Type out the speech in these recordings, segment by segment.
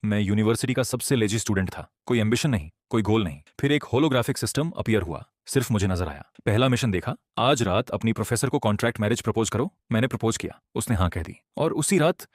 मैं यूनिवर्सिटी का सबसे लेजी स्टूडेंट था, कोई एम्बिशन नहीं, कोई गोल नहीं। फिर एक होलोग्राफिक सिस्टम अपीयर हुआ, सिर्फ मुझे नजर आया। पहला मिशन देखा, आज रात अपनी प्रोफेसर को कॉन्ट्रैक्ट मैरिज प्रपोज करो। मैंने प्रपोज किया, उसने हाँ कह दी। और उसी रात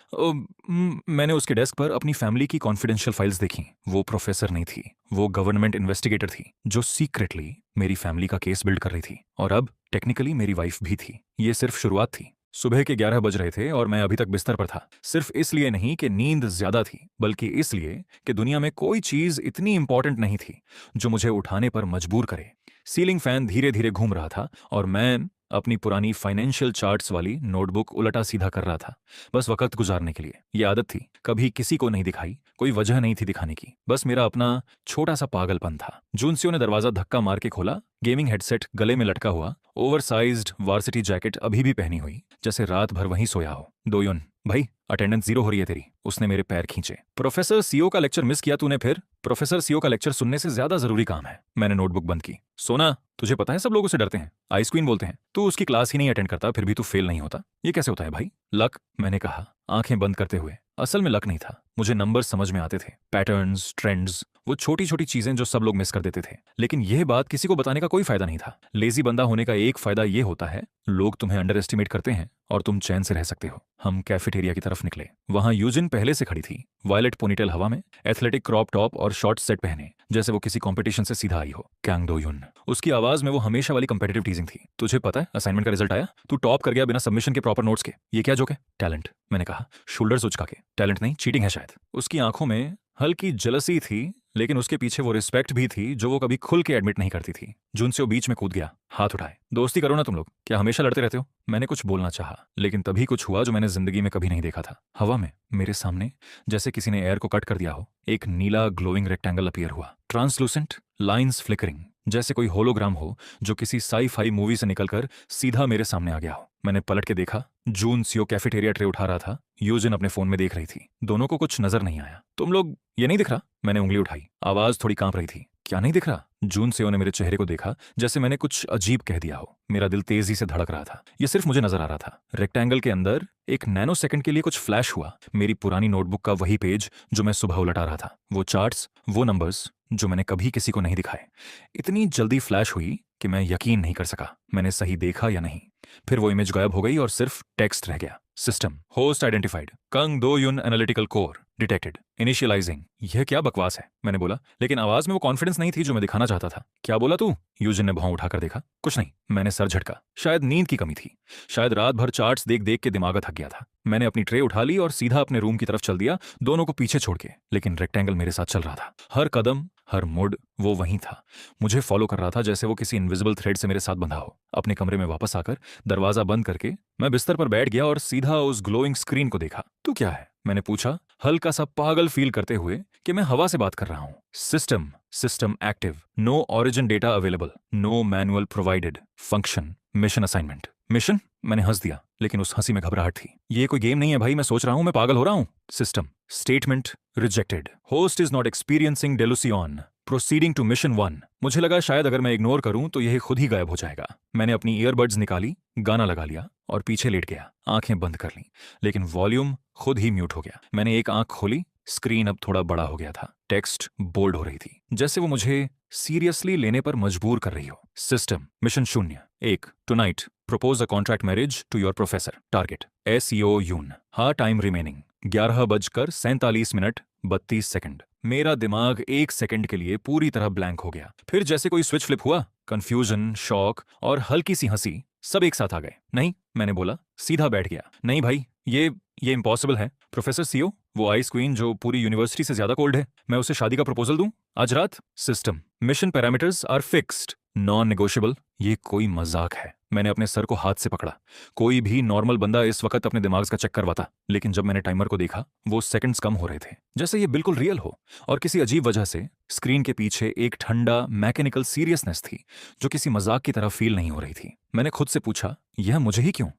मैंने उसके डेस्क पर अपनी फैमिली की कॉन्फिडेंशियल फाइल्स देखी। वो प्रोफेसर नहीं थी, वो गवर्नमेंट इन्वेस्टिगेटर थी, जो सीक्रेटली मेरी फैमिली का केस बिल्ड कर रही थी। और अब टेक्निकली मेरी वाइफ भी थी। ये सिर्फ शुरुआत थी। सुबह के 11 बज रहे थे और मैं अभी तक बिस्तर पर था। सिर्फ इसलिए नहीं कि नींद ज्यादा थी, बल्कि इसलिए कि दुनिया में कोई चीज इतनी इंपॉर्टेंट नहीं थी जो मुझे उठाने पर मजबूर करे। सीलिंग फैन धीरे धीरे घूम रहा था और मैं अपनी पुरानी फाइनेंशियल चार्ट्स वाली नोटबुक उलटा सीधा कर रहा था, बस वक्त गुजारने के लिए। ये आदत थी, कभी किसी को नहीं दिखाई, कोई वजह नहीं थी दिखाने की, बस मेरा अपना छोटा सा पागलपन था। जूनसियो ने दरवाजा धक्का मार के खोला। गेमिंग हेडसेट गले में लटका हुआ, ओवरसाइज्ड वार्सिटी जैकेट अभी भी पहनी हुई, जैसे रात भर वहीं सोया हो। दोयुन, भाई अटेंडेंस 0 हो रही है तेरी। उसने मेरे पैर खींचे। प्रोफेसर सीओ का लेक्चर मिस किया तूने फिर? प्रोफेसर सीओ का लेक्चर सुनने से ज्यादा जरूरी काम है। मैंने नोटबुक बंद की। सोना, तुझे पता है सब लोग उसे डरते हैं, आइस क्वीन बोलते हैं। तू उसकी क्लास ही नहीं अटेंड करता, फिर भी तू फेल नहीं होता, ये कैसे होता है भाई? लक, मैंने कहा आंखें बंद करते हुए। असल में लक नहीं था, मुझे नंबर समझ में आते थे, पैटर्न्स, ट्रेंड्स, वो छोटी छोटी चीजें जो सब लोग मिस कर देते थे। लेकिन यह बात किसी को बताने का कोई फायदा नहीं था। लेजी बंदा होने का एक फायदा यह होता है, लोग तुम्हें अंडर एस्टिमेट करते हैं और तुम चैन से रह सकते हो। हम कैफेटेरिया की तरफ निकले। वहां यूजिन पहले से खड़ी थी, वायलेट पोनीटेल हवा में, एथलेटिक क्रॉप टॉप और शॉर्ट सेट पहने, जैसे वो किसी कंपटीशन से सीधा आई हो। कैंग दो यून, उसकी आवाज में वो हमेशा वाली कंपेटिटिव टीजिंग थी। तुझे पता है असाइनमेंट का रिजल्ट आया? तू टॉप कर गया बिना सबमिशन के, प्रॉपर नोट्स के। ये क्या जोक है? टैलेंट, मैंने कहा शोल्डर्स उचका के। टैलेंट नहीं, चीटिंग है शायद। उसकी आंखों में हल्की जलसी थी, लेकिन उसके पीछे वो रिस्पेक्ट भी थी जो वो कभी खुल के एडमिट नहीं करती थी। जुनसे वो बीच में कूद गया, हाथ उठाए। दोस्ती करो ना तुम लोग, क्या हमेशा लड़ते रहते हो? मैंने कुछ बोलना चाहा, लेकिन तभी कुछ हुआ जो मैंने जिंदगी में कभी नहीं देखा था। हवा में मेरे सामने, जैसे किसी ने एयर को कट कर दिया हो, एक नीला ग्लोइंग रेक्टेंगल अपीयर हुआ। ट्रांसलूसेंट, लाइंस फ्लिकरिंग, जैसे कोई होलोग्राम हो जो किसी साई फाई मूवी से निकलकर सीधा मेरे सामने आ गया हो। मैंने पलट के देखा, जून सीओ कैफेटेरिया ट्रे उठा रहा था, यूजिन अपने फोन में देख रही थी। दोनों को कुछ नजर नहीं आया। तुम लोग, ये नहीं दिख रहा? मैंने उंगली उठाई, आवाज थोड़ी कांप रही थी। क्या नहीं दिख रहा? जून सीओ ने मेरे चेहरे को देखा, जैसे मैंने कुछ अजीब कह दिया हो। मेरा दिल तेजी से धड़क रहा था। ये सिर्फ मुझे नजर आ रहा था। रेक्टेंगल के अंदर एक नैनो सेकंड के लिए कुछ फ्लैश हुआ। मेरी पुरानी नोटबुक का वही पेज जो मैं सुबह उलटा रहा था, वो चार्ट्स, वो नंबर्स जो मैंने कभी किसी को नहीं दिखाए। इतनी जल्दी फ्लैश हुई कि मैं यकीन नहीं कर सका मैंने सही देखा या नहीं। फिर वो इमेज गायब हो गई और सिर्फ टेक्स्ट रह गया। सिस्टम होस्ट आइडेंटिफाइड, कंग दो यून एनालिटिकल कोर डिटेक्टेड, इनिशियलाइजिंग। यह क्या बकवास है? मैंने बोला, लेकिन आवाज में वो कॉन्फिडेंस नहीं थी जो मैं दिखाना चाहता था। क्या बोला तू? यूजिन ने भौं उठाकर देखा। कुछ नहीं, मैंने सर झटका। शायद नींद की कमी थी, शायद रात भर चार्ट्स देख देख के दिमाग थक गया था। मैंने अपनी ट्रे उठा ली और सीधा अपने रूम की तरफ चल दिया, दोनों को पीछे छोड़ के। लेकिन रेक्टेंगल मेरे साथ चल रहा था। हर कदम, हर मुड़ वो वहीं था, मुझे फॉलो कर रहा था, जैसे वो किसी इनविजिबल थ्रेड से मेरे साथ बंधा हो। अपने कमरे में वापस आकर दरवाजा बंद करके मैं बिस्तर पर बैठ गया और सीधा उस ग्लोइंग स्क्रीन को देखा। तू क्या है? मैंने पूछा, हल्का सा पागल फील करते हुए कि मैं हवा से बात कर रहा हूं। System, system active, no origin data available, no manual provided, function, mission assignment. Mission? मैंने हंस दिया, लेकिन उस हंसी में घबराहट थी। ये कोई गेम नहीं है भाई, मैं सोच रहा हूं मैं पागल हो रहा हूं। System, statement rejected, host is not experiencing delusion, proceeding to mission 1। मुझे लगा शायद अगर मैं इग्नोर करूं तो यह खुद ही गायब हो जाएगा। मैंने अपनी ईयरबड्स निकाली, गाना लगा लिया और पीछे लेट गया। आंखें बंद कर ली, लेकिन वॉल्यूम खुद ही म्यूट हो गया। मैंने एक आंख खोली, स्क्रीन अब थोड़ा बड़ा हो गया था। टेक्स्ट बोल्ड हो रही थी, जैसे वो मुझे सीरियसली लेने पर मजबूर कर रही हो। System, mission 0 1, tonight propose a contract marriage to your professor, target Seo Yoon. हाँ, टाइम रिमेनिंग 11:47 मेरा दिमाग 1 सेकंड के लिए पूरी तरह ब्लैंक हो गया। फिर जैसे कोई स्विच फ्लिप हुआ, कंफ्यूजन, शॉक और हल्की सी हंसी सब एक साथ आ गए। नहीं, मैंने बोला, सीधा बैठ गया। नहीं भाई, ये इम्पॉसिबल है। प्रोफेसर सीओ, वो आइस क्वीन जो पूरी यूनिवर्सिटी से ज्यादा कोल्ड है, मैं उसे शादी का प्रपोजल दूं आज रात? System, mission parameters are fixed, non negotiable. ये कोई मजाक है? मैंने अपने सर को हाथ से पकड़ा। कोई भी नॉर्मल बंदा इस वक्त अपने दिमाग का चेक करवाता, लेकिन जब मैंने टाइमर को देखा, वो सेकंड्स कम हो रहे थे, जैसे ये बिल्कुल रियल हो। और किसी अजीब वजह से स्क्रीन के पीछे एक ठंडा मैकेनिकल सीरियसनेस थी जो किसी मजाक की तरह फील नहीं हो रही थी। मैंने खुद से पूछा, यह मुझे ही क्यों?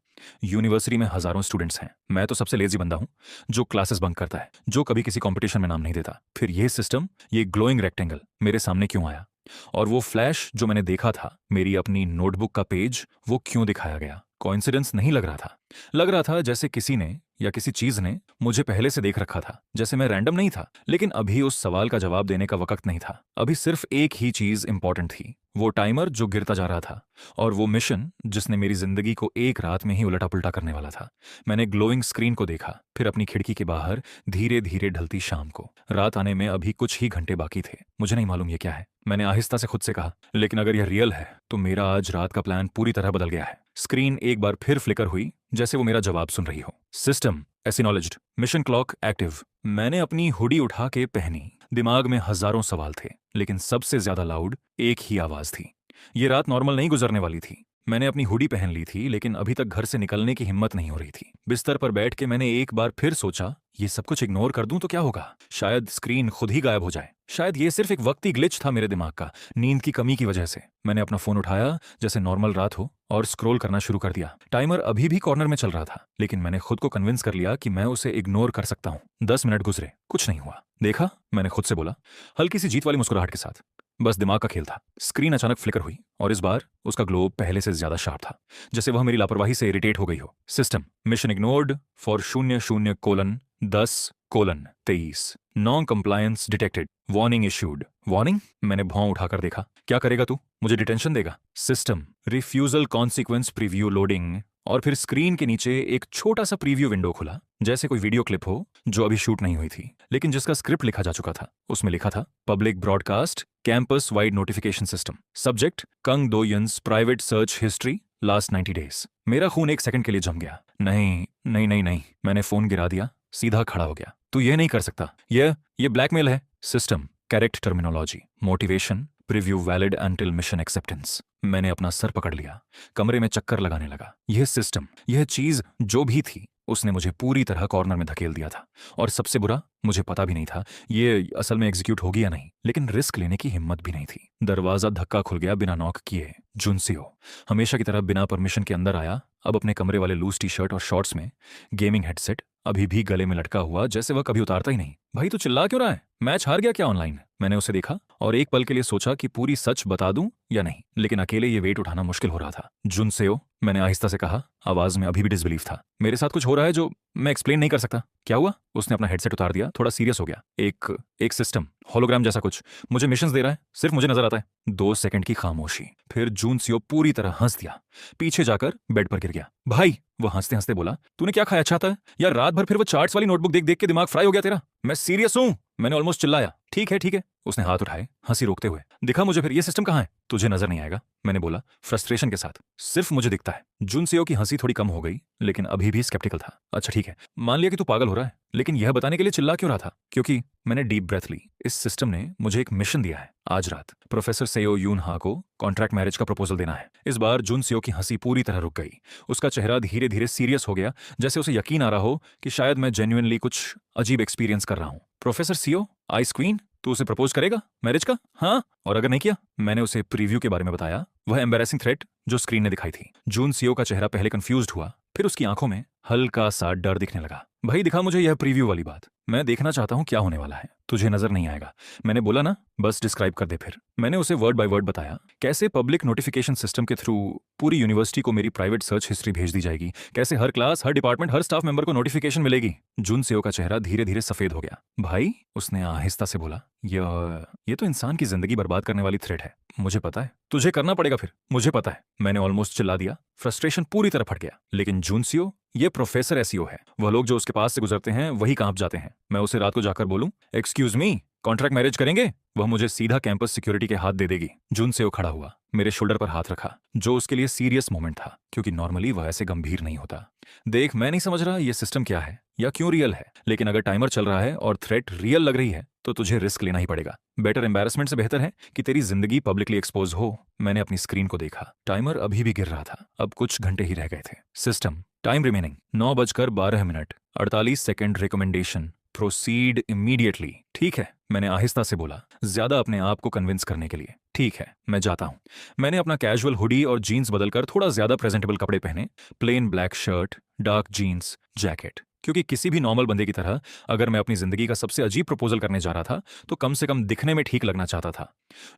यूनिवर्सिटी में हजारों स्टूडेंट्स हैं, मैं तो सबसे लेजी बंदा हूं जो क्लासेस बंक करता है, जो कभी किसी कंपटीशन में नाम नहीं देता। फिर ये सिस्टम, ये ग्लोइंग रेक्टेंगल मेरे सामने क्यों आया? और वो फ्लैश जो मैंने देखा था, मेरी अपनी नोटबुक का पेज, वो क्यों दिखाया गया? कोइंसिडेंस नहीं लग रहा था। लग रहा था जैसे किसी ने या किसी चीज ने मुझे पहले से देख रखा था, जैसे मैं रैंडम नहीं था। लेकिन अभी उस सवाल का जवाब देने का वक्त नहीं था। अभी सिर्फ एक ही चीज इंपॉर्टेंट थी, वो टाइमर जो गिरता जा रहा था और वो मिशन जिसने मेरी जिंदगी को एक रात में ही उलटा पुलटा करने वाला था। मैंने ग्लोइंग स्क्रीन को देखा, फिर अपनी खिड़की के बाहर धीरे धीरे ढलती शाम को। रात आने में अभी कुछ ही घंटे बाकी थे। मुझे नहीं मालूम ये क्या है, मैंने आहिस्ता से खुद से कहा, लेकिन अगर यह रियल है तो मेरा आज रात का प्लान पूरी तरह बदल गया है। स्क्रीन एक बार फिर फ्लिकर हुई, जैसे वो मेरा जवाब सुन रही हो। System acknowledged, mission clock active. मैंने अपनी हुडी उठा के पहनी। दिमाग में हजारों सवाल थे, लेकिन सबसे ज्यादा लाउड एक ही आवाज थी। ये रात नॉर्मल नहीं गुजरने वाली थी। मैंने अपनी हुडी पहन ली थी, लेकिन अभी तक घर से निकलने की हिम्मत नहीं हो रही थी। बिस्तर पर बैठ के मैंने एक बार फिर सोचा, ये सब कुछ इग्नोर कर दूं तो क्या होगा? शायद स्क्रीन खुद ही गायब हो जाए। शायद ये सिर्फ एक वक्ती ग्लिच था मेरे दिमाग का, नींद की कमी की वजह से। मैंने अपना फोन उठाया जैसे नॉर्मल रात हो और स्क्रॉल करना शुरू कर दिया। टाइमर अभी भी कॉर्नर में चल रहा था, लेकिन मैंने खुद को कन्विंस कर लिया कि मैं उसे इग्नोर कर सकता हूँ। 10 मिनट गुजरे, कुछ नहीं हुआ। देखा, मैंने खुद से बोला, हल्की सी जीत वाली मुस्कुराहट के साथ। बस दिमाग का खेल था। स्क्रीन अचानक फ्लिकर हुई और इस बार उसका ग्लो पहले से ज्यादा शार्प था, जैसे वह मेरी लापरवाही से इरिटेट हो गई हो। System mission ignored for 00:10:23। Non compliance detected, warning issued. Warning? मैंने भौं उठाकर देखा। क्या करेगा तू? मुझे डिटेंशन देगा? System refusal consequence preview loading. और फिर स्क्रीन के नीचे एक छोटा सा प्रीव्यू विंडो खुला, जैसे कोई वीडियो क्लिप हो जो अभी शूट नहीं हुई थी, लेकिन जिसका स्क्रिप्ट लिखा जा चुका था। उसमें लिखा था, public broadcast campus wide notification system. Subject, Kang Doyun's private search history last 90 days. मेरा खून एक सेकंड के लिए जम गया। नहीं नहीं नहीं नहीं, मैंने फोन गिरा दिया, सीधा खड़ा हो गया। तू ये नहीं कर सकता, ये ब्लैकमेल है। System correct terminology, motivation preview valid until mission acceptance. मैंने अपना सर पकड़ लिया, कमरे में चक्कर लगाने लगा। यह सिस्टम, यह चीज जो भी थी, उसने मुझे पूरी तरह कॉर्नर में धकेल दिया था। और सबसे बुरा, मुझे पता भी नहीं था ये असल में एग्जीक्यूट होगी या नहीं, लेकिन रिस्क लेने की हिम्मत भी नहीं थी। दरवाजा धक्का खुल गया बिना नॉक किए। जुनसियो हमेशा की तरह बिना परमिशन के अंदर आया, अब अपने कमरे वाले लूज टी शर्ट और शॉर्ट्स में, गेमिंग हेडसेट अभी भी गले में लटका हुआ, जैसे वह कभी उतारता ही नहीं। भाई तू चिल्ला क्यों रहा है? मैच हार गया क्या ऑनलाइन? मैंने उसे देखा और एक पल के लिए सोचा कि पूरी सच बता दूं या नहीं, लेकिन अकेले ये वेट उठाना मुश्किल हो रहा था। जुनसेओ, मैंने आहिस्ता से कहा, आवाज में अभी भी डिसबिलीफ था। मेरे साथ कुछ हो रहा है जो मैं एक्सप्लेन नहीं कर सकता। क्या हुआ? उसने अपना हेडसेट उतार दिया, थोड़ा सीरियस हो गया। एक सिस्टम, होलोग्राम जैसा कुछ, मुझे मिशंस दे रहा है, सिर्फ मुझे नजर आता है। 2 सेकंड की खामोशी, फिर जुनसियो पूरी तरह हंस दिया, पीछे जाकर बेड पर गिर गया। भाई, वह हंसते हंसते बोला, तूने क्या खाया चाहता है यार? रात भर फिर वो चार्ट्स वाली नोटबुक देख देख के दिमाग फ्राई हो गया तेरा। मैं सीरियस हूं, मैंने ऑलमोस्ट चिल्लाया। ठीक है, उसने हाथ उठाए, हंसी रोकते हुए। दिखा मुझे फिर, ये सिस्टम कहाँ है? तुझे नजर नहीं आएगा, मैंने बोला फ्रस्ट्रेशन के साथ। सिर्फ मुझे दिखता है। जुनसियो की हंसी थोड़ी कम हो गई, लेकिन अभी भी स्केप्टिकल था। अच्छा ठीक है, मान लिया कि तू पागल हो रहा है, लेकिन यह बताने के लिए चिल्ला क्यों रहा था? क्योंकि मैंने डीप ब्रेथ ली। इस सिस्टम ने मुझे एक मिशन दिया है। आज रात प्रोफेसर सेयो यून हा को कॉन्ट्रैक्ट मैरिज का प्रपोजल देना है। इस बार जुनसियो की हंसी पूरी तरह रुक गई। उसका चेहरा धीरे धीरे सीरियस हो गया, जैसे उसे यकीन आ रहा हो कि शायद मैं जेन्युइनली कुछ अजीब एक्सपीरियंस कर रहा हूं। प्रोफेसर सीओ, आइस क्वीन, तू उसे प्रपोज करेगा मैरिज का? हाँ, और अगर नहीं किया? मैंने उसे प्रीव्यू के बारे में बताया, वह एम्बैरेसिंग थ्रेट जो स्क्रीन ने दिखाई थी। जुनसियो का चेहरा पहले कंफ्यूज्ड हुआ, फिर उसकी आंखों में हल्का सा डर दिखने लगा। भाई दिखा मुझे यह प्रीव्यू वाली बात, मैं देखना चाहता हूं क्या होने वाला है। तुझे नजर नहीं आएगा, मैंने बोला ना, बस डिस्क्राइब कर दे फिर। मैंने उसे वर्ड बाय वर्ड बताया, कैसे पब्लिक नोटिफिकेशन सिस्टम के थ्रू पूरी यूनिवर्सिटी को मेरी प्राइवेट सर्च हिस्ट्री भेज दी जाएगी, कैसे हर क्लास, हर डिपार्टमेंट, हर स्टाफ मेंबर को नोटिफिकेशन मिलेगी। जुनसियो का चेहरा धीरे धीरे सफेद हो गया। भाई, उसने आहिस्ता से बोला, ये तो इंसान की जिंदगी बर्बाद करने वाली थ्रेट है। मुझे पता है, तुझे करना पड़ेगा फिर, मुझे पता है। मैंने ऑलमोस्ट चिल्ला दिया, फ्रस्ट्रेशन पूरी तरह फट गया। लेकिन जुनसियो, ये प्रोफेसर एसईओ है, वह लोग जो उसके पास से गुजरते हैं वही कांप जाते हैं। मैं उसे रात को जाकर बोलूं, एक्सक्यूज मी, कॉन्ट्रैक्ट मैरिज करेंगे? वह मुझे सीधा कैंपस सिक्योरिटी के हाथ दे देगी। जुनसियो खड़ा हुआ, मेरे शोल्डर पर हाथ रखा, जो उसके लिए सीरियस मोमेंट था, क्योंकि नॉर्मली वह ऐसे गंभीर नहीं होता। देख, मैं नहीं समझ रहा ये सिस्टम क्या है या क्यों रियल है, लेकिन अगर टाइमर चल रहा है और थ्रेट रियल लग रही है तो तुझे रिस्क लेना ही पड़ेगा। बेटर एम्बैरेसमेंट से बेहतर है कि तेरी जिंदगी पब्लिकली एक्सपोज हो। मैंने अपनी स्क्रीन को देखा, टाइमर अभी भी गिर रहा था, अब कुछ घंटे ही रह गए थे। System time remaining 9:12 48 second. Recommendation proceed immediately. ठीक है, मैंने आहिस्ता से बोला, ज्यादा अपने आप को कन्विंस करने के लिए। ठीक है, मैं जाता हूं। मैंने अपना कैजुअल हुडी और जीन्स बदलकर थोड़ा ज्यादा प्रेजेंटेबल कपड़े पहने, plain black shirt, dark jeans, jacket. क्योंकि किसी भी नॉर्मल बंदे की तरह अगर मैं अपनी जिंदगी का सबसे अजीब प्रपोजल करने जा रहा था तो कम से कम दिखने में ठीक लगना चाहता था।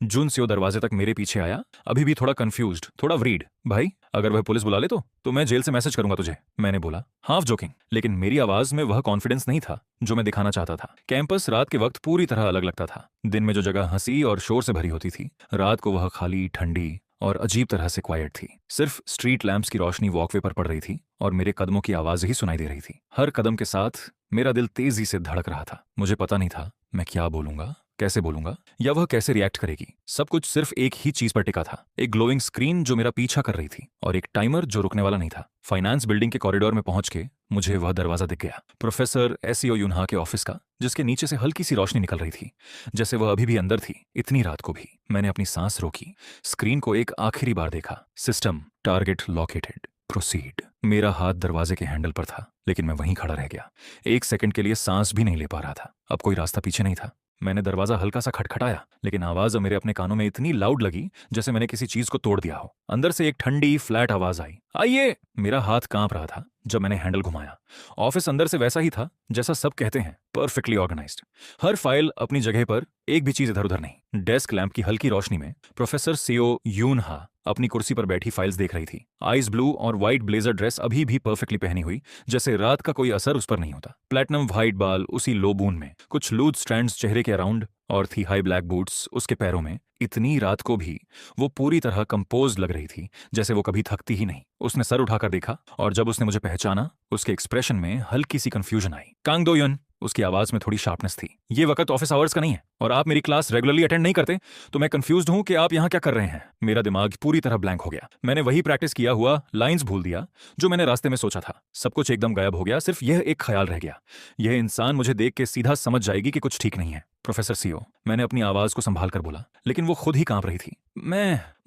जून से वो दरवाजे तक मेरे पीछे आया, अभी भी थोड़ा कंफ्यूज्ड, थोड़ा वरीड। भाई, अगर वह पुलिस बुला ले तो मैं जेल से मैसेज करूंगा तुझे, मैंने बोला, हाफ जोकिंग। लेकिन मेरी आवाज में वह कॉन्फिडेंस नहीं था जो मैं दिखाना चाहता था। कैंपस रात के वक्त पूरी तरह अलग लगता था। दिन में जो जगह हंसी और शोर से भरी होती थी, रात को वह खाली, ठंडी और अजीब तरह से क्वाइट थी। सिर्फ स्ट्रीट लैंप्स की रोशनी वॉकवे पर पड़ रही थी और मेरे कदमों की आवाज ही सुनाई दे रही थी। हर कदम के साथ मेरा दिल तेजी से धड़क रहा था। मुझे पता नहीं था मैं क्या बोलूंगा, कैसे बोलूंगा, या वह कैसे रिएक्ट करेगी। सब कुछ सिर्फ एक ही चीज पर टिका था, एक ग्लोइंग स्क्रीन जो मेरा पीछा कर रही थी और एक टाइमर जो रुकने वाला नहीं था। फाइनेंस बिल्डिंग के कॉरिडोर में पहुंच के मुझे वह दरवाजा दिख गया, प्रोफेसर एसईओ यूनहा के ऑफिस का, जिसके नीचे से हल्की सी रोशनी निकल रही थी, जैसे वह अभी भी अंदर थी। इतनी रात को भी मैंने अपनी सांस रोकी, स्क्रीन को एक आखिरी बार देखा। System target located, proceed. मेरा हाथ दरवाजे के हैंडल पर था, लेकिन मैं वहीं खड़ा रह गया। एक सेकंड के लिए सांस भी नहीं ले पा रहा था। अब कोई रास्ता पीछे नहीं था। मैंने दरवाजा हल्का सा खटखटाया, लेकिन आवाज मेरे अपने कानों में इतनी लाउड लगी जैसे मैंने किसी चीज को तोड़ दिया हो। अंदर से एक ठंडी फ्लैट आवाज आई, आइए। मेरा हाथ कांप रहा था जब मैंने हैंडल घुमाया। ऑफिस अंदर से वैसा ही था जैसा सब कहते हैं, परफेक्टली ऑर्गेनाइज्ड। हर फाइल अपनी जगह पर, एक भी चीज इधर उधर नहीं। डेस्क लैंप की हल्की रोशनी में प्रोफेसर सीओ यूनहा अपनी कुर्सी पर बैठी फाइल्स देख रही थी। आइस ब्लू और व्हाइट ब्लेजर ड्रेस अभी भी परफेक्टली पहनी हुई, जैसे रात का कोई असर उस पर नहीं होता। प्लैटिनम व्हाइट बाल उसी लो बून में, कुछ लूज स्ट्रैंड्स चेहरे के अराउंड और थी हाई ब्लैक बूट्स उसके पैरों में। इतनी रात को भी वो पूरी तरह कंपोज लग रही थी, जैसे वो कभी थकती ही नहीं। उसने सर उठाकर देखा और जब उसने मुझे पहचाना, उसके एक्सप्रेशन में हल्की सी कंफ्यूजन आई। कांग दो युन, उसकी आवाज में थोड़ी शार्पनेस थी। ये वक्त ऑफिस आवर्स का नहीं है और आप मेरी क्लास रेगुलरली अटेंड नहीं करते, तो मैं कंफ्यूज्ड हूं कि आप यहां क्या कर रहे हैं। मेरा दिमाग पूरी तरह ब्लैंक हो गया। मैंने वही प्रैक्टिस किया हुआ लाइंस भूल दिया जो मैंने रास्ते में सोचा था। सब कुछ एकदम गायब हो गया, सिर्फ यह एक ख्याल रह गया, यह इंसान मुझे देख के सीधा समझ जाएगी कि कुछ ठीक नहीं है। प्रोफेसर सीओ, मैंने अपनी आवाज को संभाल कर बोला, लेकिन वो खुद ही कांप रही थी।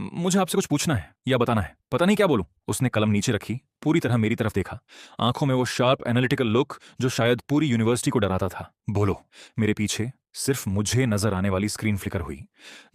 मुझे आपसे कुछ पूछना है या बताना है, पता नहीं क्या बोलूं। उसने कलम नीचे रखी, पूरी तरह मेरी तरफ देखा, आंखों में वो शार्प एनालिटिकल लुक जो शायद पूरी यूनिवर्सिटी को डराता था। बोलो। मेरे पीछे सिर्फ मुझे नजर आने वाली स्क्रीन फ्लिकर हुई,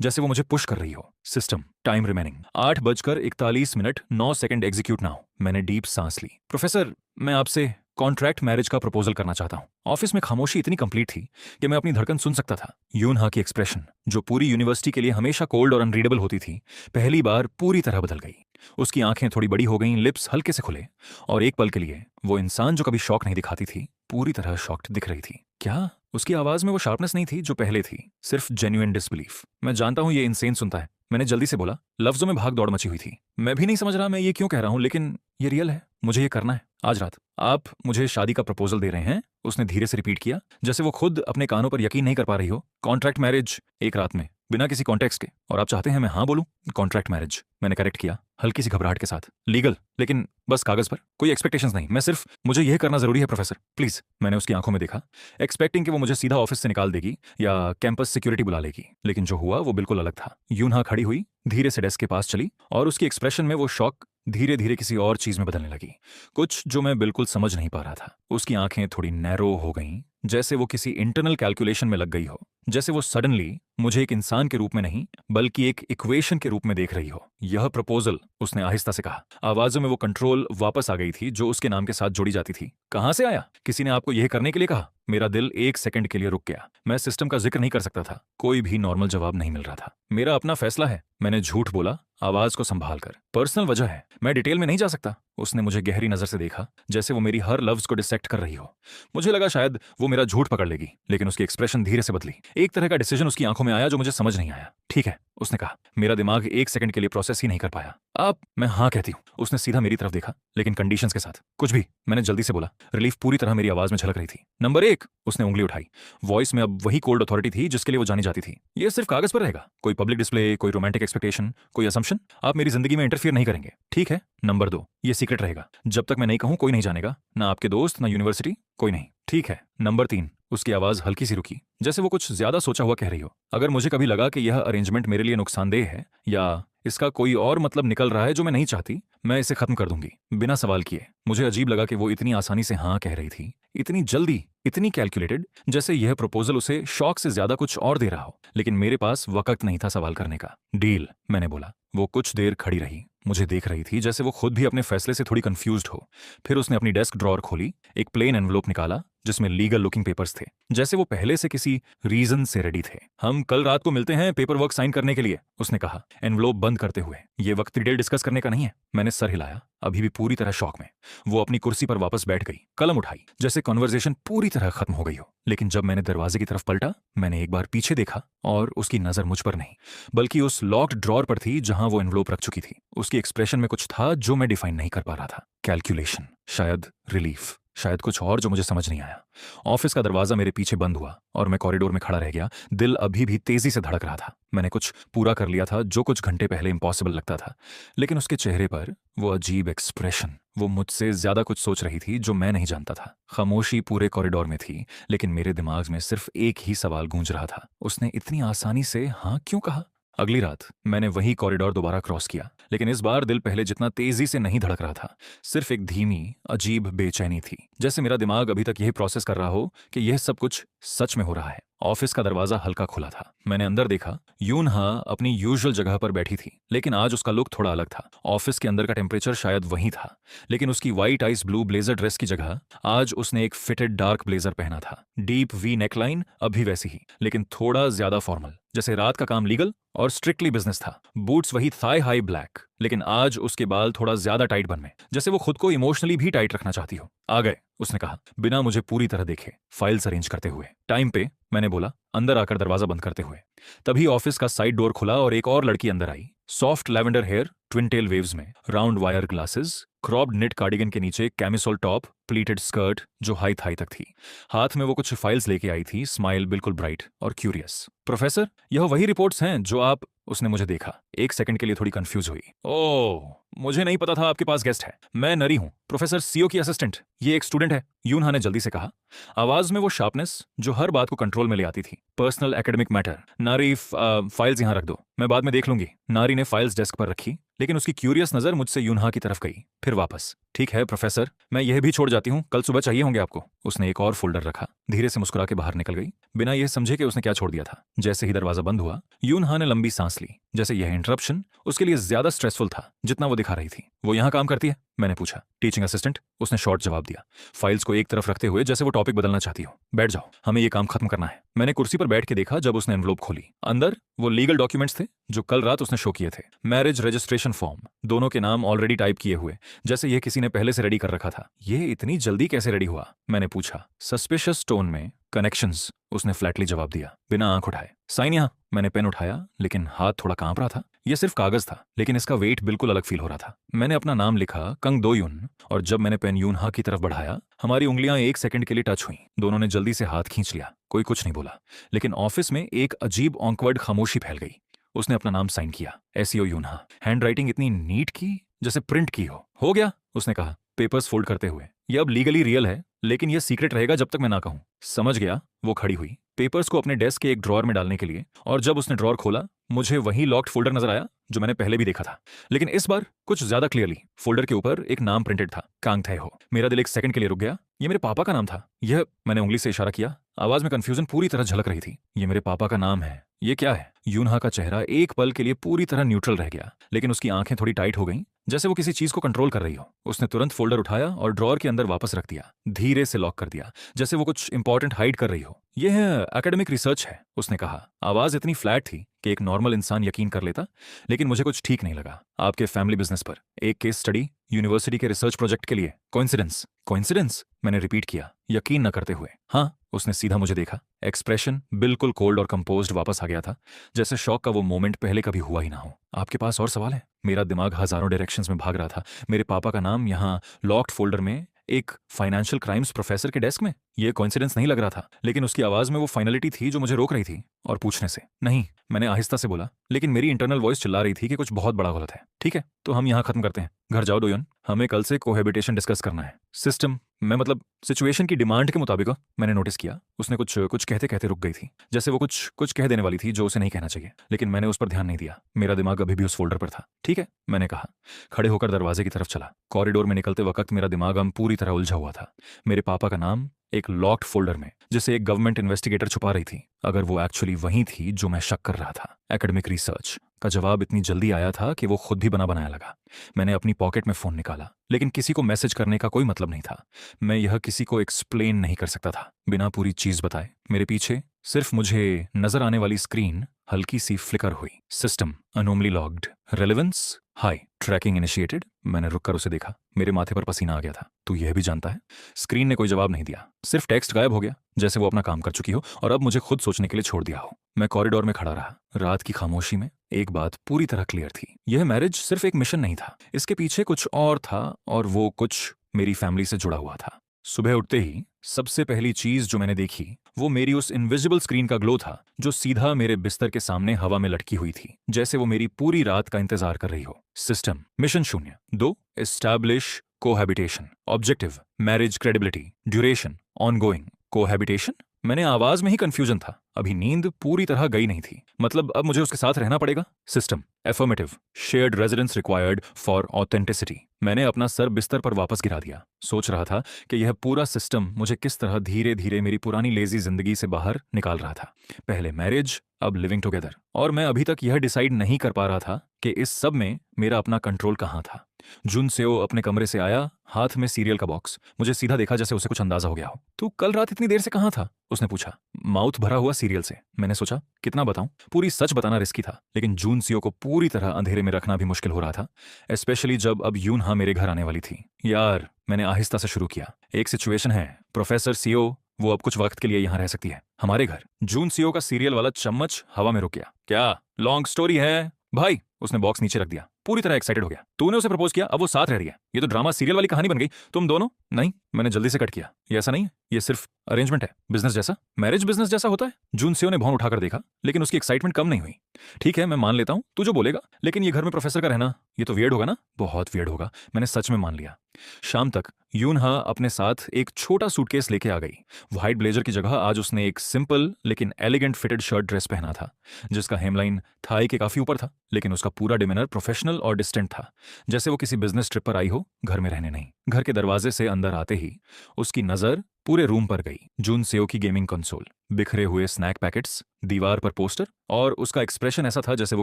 जैसे वो मुझे पुश कर रही हो। System time remaining 8:41 9 second, execute now. मैंने डीप सांस ली। प्रोफेसर, मैं आपसे कॉन्ट्रैक्ट मैरिज का प्रपोजल करना चाहता हूं। ऑफिस में खामोशी इतनी कंप्लीट थी कि मैं अपनी धड़कन सुन सकता था। यूनहा की एक्सप्रेशन, जो पूरी यूनिवर्सिटी के लिए हमेशा कोल्ड और अनरीडेबल होती थी, पहली बार पूरी तरह बदल गई। उसकी आंखें थोड़ी बड़ी हो गईं, लिप्स हल्के से खुले, और एक पल के लिए वो इंसान जो कभी शॉक नहीं दिखाती थी, पूरी तरह शॉक्ड दिख रही थी। क्या? उसकी आवाज में वो शार्पनेस नहीं थी जो पहले थी, सिर्फ जेन्युइन डिसबिलीफ। मैं जानता हूं ये इंसेन सुनता है, मैंने जल्दी से बोला। लफ्जों में भाग दौड़ मची हुई थी। मैं भी नहीं समझ रहा मैं ये क्यों कह रहा हूं, लेकिन ये रियल है, मुझे ये करना है आज रात। आप मुझे शादी का प्रपोजल दे रहे हैं? उसने धीरे से रिपीट किया, जैसे वो खुद अपने कानों पर यकीन नहीं कर पा रही हो। कॉन्ट्रैक्ट मैरिज, एक रात में, बिना किसी कॉन्टेक्स्ट के, और आप चाहते हैं मैं हाँ बोलूं? कॉन्ट्रैक्ट मैरिज, मैंने करेक्ट किया हल्की सी घबराहट के साथ। लीगल, लेकिन बस कागज पर, कोई एक्सपेक्टेशंस नहीं। मैं सिर्फ, मुझे यह करना जरूरी है प्रोफेसर, प्लीज। मैंने उसकी आंखों में देखा, एक्सपेक्टिंग कि वो मुझे सीधा ऑफिस से निकाल देगी या कैंपस सिक्योरिटी बुला लेगी, लेकिन जो हुआ वो बिल्कुल अलग था। यूनहा खड़ी हुई, धीरे से डेस्क के पास चली, और उसकी एक्सप्रेशन में वो शॉक धीरे धीरे किसी और चीज में बदलने लगी, कुछ जो मैं बिल्कुल समझ नहीं पा रहा था। उसकी आंखें थोड़ी नैरो हो गईं, जैसे वो किसी इंटरनल कैलकुलेशन में लग गई हो, जैसे वो सडनली मुझे एक इंसान के रूप में नहीं बल्कि एक इक्वेशन के रूप में देख रही हो। यह प्रपोजल, उसने आहिस्ता से कहा। आवाजों में वो कंट्रोल वापस आ गई थी जो उसके नाम के साथ जोड़ी जाती थी। कहां से आया? किसी ने आपको यह करने के लिए कहा? मेरा दिल एक सेकंड के लिए रुक गया। मैं सिस्टम का जिक्र नहीं कर सकता था, कोई भी नॉर्मल जवाब नहीं मिल रहा था। मेरा अपना फैसला है, मैंने झूठ बोला, आवाज को संभाल कर। पर्सनल वजह है, मैं डिटेल में नहीं जा सकता। उसने मुझे गहरी नजर से देखा, जैसे वो मेरी हर लफ्ज को डिसेक्ट कर रही हो। मुझे लगा शायद वो मेरा झूठ पकड़ लेगी, लेकिन उसकी एक्सप्रेशन धीरे से बदली। एक तरह का डिसीजन उसकी आंखों में आया जो मुझे समझ नहीं आया। ठीक है, उसने कहा। मेरा दिमाग एक सेकंड के लिए प्रोसेस ही नहीं कर पाया। आप? मैं हाँ कहती हूँ। उसने सीधा मेरी तरफ देखा, लेकिन कंडीशंस के साथ। कुछ भी, मैंने जल्दी से बोला। रिलीफ पूरी तरह मेरी आवाज में झलक रही थी। नंबर 1, उसने उंगली उठाई। वॉइस में अब वही कोल्ड अथॉरिटी थी जिसके लिए वो जानी जाती थी। ये सिर्फ कागज पर रहेगा, कोई पब्लिक डिस्प्ले, कोई रोमांटिक एक्सपेक्टेशन, कोई असम्पशन। आप मेरी जिंदगी में इंटरफियर नहीं करेंगे, ठीक है? नंबर 2, ये सीक्रेट रहेगा। जब तक मैं नहीं कहूं कोई नहीं जानेगा, ना आपके दोस्त, ना यूनिवर्सिटी, कोई नहीं, ठीक है? नंबर 3, उसकी आवाज हल्की सी रुकी, जैसे वो कुछ ज्यादा सोचा हुआ कह रही हो। अगर मुझे कभी लगा कि यह अरेंजमेंट मेरे लिए नुकसानदेह है या इसका कोई और मतलब निकल रहा है जो मैं नहीं चाहती, मैं इसे खत्म कर दूंगी, बिना सवाल किए। मुझे अजीब लगा कि वो इतनी आसानी से हाँ कह रही थी, इतनी जल्दी, इतनी कैलकुलेटेड, जैसे यह प्रपोजल उसे शौक से ज्यादा कुछ और दे रहा हो। लेकिन मेरे पास वक्त नहीं था सवाल करने का। डील, मैंने बोला। वो कुछ देर खड़ी रही, मुझे देख रही थी जैसे वो खुद भी अपने फैसले से थोड़ी कंफ्यूज्ड हो। फिर उसने अपनी डेस्क ड्रॉअर खोली, एक प्लेन एनवलप निकाला जिसमें लीगल लुकिंग पेपर्स थे, जैसे वो पहले से किसी रीजन से रेडी थे। हम कल रात को मिलते हैं पेपर वर्क साइन करने के लिए, उसने कहा एनवलप बंद करते हुए। ये वक्त डिटेल डिस्कस करने का नहीं है। मैंने सर हिलाया, अभी भी पूरी तरह शॉक में। वो अपनी कुर्सी पर वापस बैठ गई, कलम उठाई, जैसे कॉन्वर्जेशन पूरी तरह खत्म हो गई हो। लेकिन जब मैंने दरवाजे की तरफ पलटा, मैंने एक बार पीछे देखा और उसकी नजर मुझ पर नहीं बल्कि उस लॉक्ड ड्रॉअर पर थी जहां वो एनवलप रख चुकी थी। उसकी एक्सप्रेशन में कुछ था जो मैं डिफाइन नहीं कर पा रहा था। कैलकुलेशन, शायद रिलीफ, शायद कुछ और जो मुझे समझ नहीं आया। ऑफिस का दरवाजा मेरे पीछे बंद हुआ और मैं कॉरिडोर में खड़ा रह गया। दिल अभी भी तेजी से धड़क रहा था। मैंने कुछ पूरा कर लिया था जो कुछ घंटे पहले इम्पॉसिबल लगता था। लेकिन उसके चेहरे पर वो अजीब एक्सप्रेशन, वो मुझसे ज्यादा कुछ सोच रही थी जो मैं नहीं जानता था। खामोशी पूरे कॉरिडोर में थी, लेकिन मेरे दिमाग में सिर्फ एक ही सवाल गूंज रहा था, उसने इतनी आसानी से हाँ क्यों कहा? अगली रात मैंने वही कॉरिडोर दोबारा क्रॉस किया, लेकिन इस बार दिल पहले जितना तेजी से नहीं धड़क रहा था। सिर्फ एक धीमी अजीब बेचैनी थी, जैसे मेरा दिमाग अभी तक यही प्रोसेस कर रहा हो कि यह सब कुछ सच में हो रहा है। ऑफिस का दरवाजा हल्का खुला था। मैंने अंदर देखा। यूनहा अपनी यूजुअल जगह पर बैठी थी, लेकिन आज उसका लुक थोड़ा अलग था। ऑफिस के अंदर का टेम्परेचर शायद वही था, लेकिन उसकी white ice blue blazer dress की जगह आज उसने एक फिटेड डार्क ब्लेजर पहना था। डीप वी नेकलाइन अभी वैसी ही, लेकिन थोड़ा ज्यादा फॉर्मल, जैसे रात का काम लीगल और स्ट्रिक्टली बिजनेस था। बूट्स वही थाई हाई ब्लैक, लेकिन आज उसके बाल थोड़ा ज्यादा टाइट बन में, जैसे वो खुद को इमोशनली भी टाइट रखना चाहती हो। आ गए, उसने कहा बिना मुझे पूरी तरह देखे, फाइल्स अरेंज करते हुए। टाइम पे, मैंने बोला अंदर आकर दरवाजा बंद करते हुए। तभी ऑफिस का साइड डोर खुला और एक और लड़की अंदर आई। Soft lavender hair, twin tail waves में, round wire glasses, cropped knit cardigan के नीचे कैमिसोल टॉप, प्लीटेड स्कर्ट जो हाई थाई तक थी। हाथ में वो कुछ फाइल्स लेके आई थी, स्माइल बिल्कुल ब्राइट और क्यूरियस। प्रोफेसर, यह वही रिपोर्ट्स हैं जो आप? उसने मुझे देखा, एक सेकंड के लिए थोड़ी कंफ्यूज हुई। ओह, मुझे नहीं पता था आपके पास गेस्ट है। मैं नरी हूं, प्रोफेसर सीओ की असिस्टेंट। ये एक स्टूडेंट है, यूनहा ने जल्दी से कहा, आवाज में वो शार्पनेस जो हर बात को कंट्रोल में ले आती थी। Personal academic matter. नारी, फाइल्स यहां रख दो, मैं बाद में देख लूंगी। नारी ने फाइल्स डेस्क पर रखी, लेकिन उसकी क्यूरियस नजर मुझसे यूनहा की तरफ गई, फिर वापस। ठीक है प्रोफेसर, मैं यह भी छोड़ जाती हूँ, कल सुबह चाहिए होंगे आपको। उसने एक और फोल्डर रखा, धीरे से मुस्कुरा के बाहर निकल गई, बिना यह समझे कि उसने क्या छोड़ दिया था। जैसे ही दरवाजा बंद हुआ, यूनहा ने लंबी सांस ली, जैसे यह इंटरप्शन उसके लिए ज्यादा स्ट्रेसफुल था जितना वो दिखा रही थी। वो यहाँ काम करती है? मैंने पूछा। टीचिंग असिस्टेंट, उसने शॉर्ट जवाब दिया, फाइल्स को एक तरफ रखते हुए जैसे वो टॉपिक बदलना चाहती हो। बैठ जाओ, हमें ये काम खत्म करना है। मैंने कुर्सी पर बैठ के देखा जब उसने एनवलप खोली। अंदर वो लीगल डॉक्यूमेंट्स थे जो कल रात उसने शो किए थे। मैरिज रजिस्ट्रेशन फॉर्म, दोनों के नाम ऑलरेडी टाइप किए हुए, जैसे यह किसी ने पहले से रेडी कर रखा था। ये इतनी जल्दी कैसे रेडी हुआ? मैंने पूछा। सस्पिशियस टोन में, कनेक्शंस, उसने फ्लैटली जवाब दिया, बिना आंख उठाए। साइन यहाँ। मैंने पेन उठाया, लेकिन हाथ थोड़ा कांप रहा था। यह सिर्फ कागज था, लेकिन इसका वेट बिल्कुल अलग फील हो रहा था। मैंने अपना नाम लिखा, कंग दो यून, और जब मैंने पेन यूनहा की तरफ बढ़ाया, हमारी उंगलियां एक सेकंड के लिए टच हुई। दोनों ने जल्दी से हाथ खींच लिया। कोई कुछ नहीं बोला, लेकिन ऑफिस में एक अजीब ऑकवर्ड खामोशी फैल गई। उसने अपना नाम साइन किया, एसईओ यूनहा। हैंड राइटिंग इतनी नीट की जैसे प्रिंट की हो गया, उसने कहा, पेपर्स फोल्ड करते हुए। ये अब लीगली रियल है, लेकिन यह सीक्रेट रहेगा जब तक मैं ना कहूं। समझ गया। वो खड़ी हुई, पेपर्स को अपने डेस्क के एक ड्रॉअर में डालने के लिए, और जब उसने ड्रॉअर खोला, मुझे वही लॉक्ड फोल्डर नजर आया जो मैंने पहले भी देखा था, लेकिन इस बार कुछ ज्यादा क्लियरली। फोल्डर के ऊपर एक नाम प्रिंटेड था, कांग थे हो। मेरा दिल एक सेकंड के लिए रुक गया। ये मेरे पापा का नाम था। यह, मैंने उंगली से इशारा किया। आवाज में कंफ्यूजन पूरी तरह झलक रही थी। ये मेरे पापा का नाम है। ये क्या है? यूनहा का चेहरा एक पल के लिए पूरी तरह न्यूट्रल रह गया, लेकिन उसकी आंखें थोड़ी टाइट हो गईं, जैसे वो किसी चीज को कंट्रोल कर रही हो। उसने तुरंत फोल्डर उठाया और ड्रॉअर के अंदर वापस रख दिया, धीरे से लॉक कर दिया, जैसे वो कुछ इंपॉर्टेंट हाइड कर रही हो। यह एकेडमिक रिसर्च है, उसने कहा। आवाज इतनी फ्लैट थी कि एक नॉर्मल इंसान यकीन कर लेता, लेकिन मुझे कुछ ठीक नहीं लगा। आपके फैमिली बिजनेस पर एक केस स्टडी, यूनिवर्सिटी के रिसर्च प्रोजेक्ट के लिए। कोइंसिडेंस? कोइंसिडेंस? मैंने रिपीट किया, यकीन न करते हुए। हाँ, उसने सीधा मुझे देखा। एक्सप्रेशन बिल्कुल कोल्ड और कंपोज्ड वापस आ गया था, जैसे शॉक का वो मोमेंट पहले कभी हुआ ही ना हो। आपके पास और सवाल है? मेरा दिमाग हजारों डायरेक्शंस में भाग रहा था। मेरे पापा का नाम यहाँ लॉक्ड फोल्डर में, एक फाइनेंशियल क्राइम्स प्रोफेसर के डेस्क में। यह कोइंसिडेंस नहीं लग रहा था, लेकिन उसकी आवाज में वो फाइनलिटी थी जो मुझे रोक रही थी और पूछने से। नहीं, मैंने आहिस्ता से बोला, लेकिन मेरी इंटरनल वॉइस चिल्ला रही थी कि कुछ बहुत बड़ा गलत है। ठीक है, तो हम यहाँ खत्म करते हैं। घर जाओ डोयन, हमें कल से कोहेबिटेशन डिस्कस करना है। सिस्टम मैं मतलब सिचुएशन की डिमांड के मुताबिक। मैंने नोटिस किया उसने कुछ कहते कहते रुक गई थी, जैसे वो कुछ कह देने वाली थी जो उसे नहीं कहना चाहिए, लेकिन मैंने उस पर ध्यान नहीं दिया। मेरा दिमाग अभी भी उस फोल्डर पर था। ठीक है, मैंने कहा। खड़े होकर दरवाजे की तरफ चला। कॉरिडोर में निकलते वक्त मेरा दिमाग पूरी तरह उलझा हुआ था। मेरे पापा का नाम, एक लॉक्ड फोल्डर में, जिसे एक गवर्नमेंट इन्वेस्टिगेटर छुपा रही थी, अगर वो एक्चुअली वही थी जो मैं शक कर रहा था। एकेडमिक रिसर्च का जवाब इतनी जल्दी आया था कि वो खुद भी बना बनाया लगा। मैंने अपनी पॉकेट में फोन निकाला, लेकिन किसी को मैसेज करने का कोई मतलब नहीं था। मैं यह किसी को एक्सप्लेन नहीं कर सकता था बिना पूरी चीज बताए। मेरे पीछे सिर्फ मुझे नजर आने वाली स्क्रीन हल्की सी फ्लिकर हुई। System anomaly logged, relevance high, tracking initiated. मैंने रुककर उसे देखा, मेरे माथे पर पसीना आ गया था। तू यह भी जानता है? स्क्रीन ने कोई जवाब नहीं दिया, सिर्फ टेक्स्ट गायब हो गया, जैसे वो अपना काम कर चुकी हो और अब मुझे खुद सोचने के लिए छोड़ दिया हो। मैं कॉरिडोर में खड़ा रहा। रात की खामोशी में एक बात पूरी तरह क्लियर थी, यह मैरिज सिर्फ एक मिशन नहीं था, इसके पीछे कुछ और था, और वो कुछ मेरी फैमिली से जुड़ा हुआ था। सुबह उठते ही सबसे पहली चीज जो मैंने देखी वो मेरी उस इनविजिबल स्क्रीन का ग्लो था, जो सीधा मेरे बिस्तर के सामने हवा में लटकी हुई थी, जैसे वो मेरी पूरी रात का इंतजार कर रही हो। System mission 0 2 establish cohabitation, objective marriage credibility, duration ongoing, cohabitation. मैंने आवाज में ही कंफ्यूजन था, अभी नींद पूरी तरह गई नहीं थी, मतलब अब मुझे उसके साथ रहना पड़ेगा। System affirmative, shared residence required for authenticity. मैंने अपना सर बिस्तर पर वापस गिरा दिया। सोच रहा था कि यह पूरा सिस्टम मुझे किस तरह धीरे धीरे मेरी पुरानी लेजी जिंदगी से बाहर निकाल रहा था। पहले मैरिज, अब लिविंग टुगेदर, और मैं अभी तक यह डिसाइड नहीं कर पा रहा था कि इस सब में मेरा अपना कंट्रोल कहाँ था। जुन सेओ अपने कमरे से आया, हाथ में सीरियल का बॉक्स। मुझे सीधा देखा जैसे उसे कुछ अंदाजा हो गया हो। तू कल रात इतनी देर से कहाँ था? उसने पूछा, माउथ भरा हुआ सीरियल से। मैंने सोचा कितना बताऊं, पूरी सच बताना रिस्की था, लेकिन जून सीओ को पूरी तरह अंधेरे में रखना भी मुश्किल हो रहा था, स्पेशली जब अब यूनहा मेरे घर आने वाली थी। यार, मैंने आहिस्ता से शुरू किया, एक सिचुएशन है, प्रोफेसर सीओ वो अब कुछ वक्त के लिए यहाँ रह सकती है, हमारे घर। जून सीओ का सीरियल वाला चम्मच हवा में रुक गया। क्या लॉन्ग स्टोरी है भाई? उसने बॉक्स नीचे रख दिया, पूरी तरह एक्साइटेड हो गया। तूने उसे प्रपोज किया, अब वो साथ रह रही है, ये तो ड्रामा सीरियल वाली कहानी बन गई। तुम दोनों? नहीं, मैंने जल्दी से कट किया, ये ऐसा नहीं है, ये सिर्फ अरेंजमेंट है, बिजनेस जैसा। मैरिज बिजनेस जैसा होता है? जून सीओ ने भौं उठाकर देखा, लेकिन उसकी एक्साइटमेंट कम नहीं हुई। ठीक है, मैं मान लेता हूं तू जो बोलेगा, लेकिन ये घर में प्रोफेसर का रहना, ये तो वियर्ड होगा ना? बहुत वियर्ड होगा। मैंने सच में मान लिया। शाम तक यूनहा अपने साथ एक छोटा सूटकेस लेके आ गई। व्हाइट ब्लेजर की जगह आज उसने एक सिंपल लेकिन एलिगेंट फिटेड शर्ट ड्रेस पहना था, जिसका हेमलाइन थाई के काफी ऊपर था, लेकिन उसका पूरा डिमेनर प्रोफेशनल और डिस्टेंट था, जैसे वो किसी बिजनेस ट्रिप पर आई हो, घर में रहने नहीं। घर के दरवाजे से अंदर आते ही उसकी नजर पूरे रूम पर गई। जून सेओ की गेमिंग कंसोल, बिखरे हुए स्नैक पैकेट्स, दीवार पर पोस्टर, और उसका एक्सप्रेशन ऐसा था जैसे वो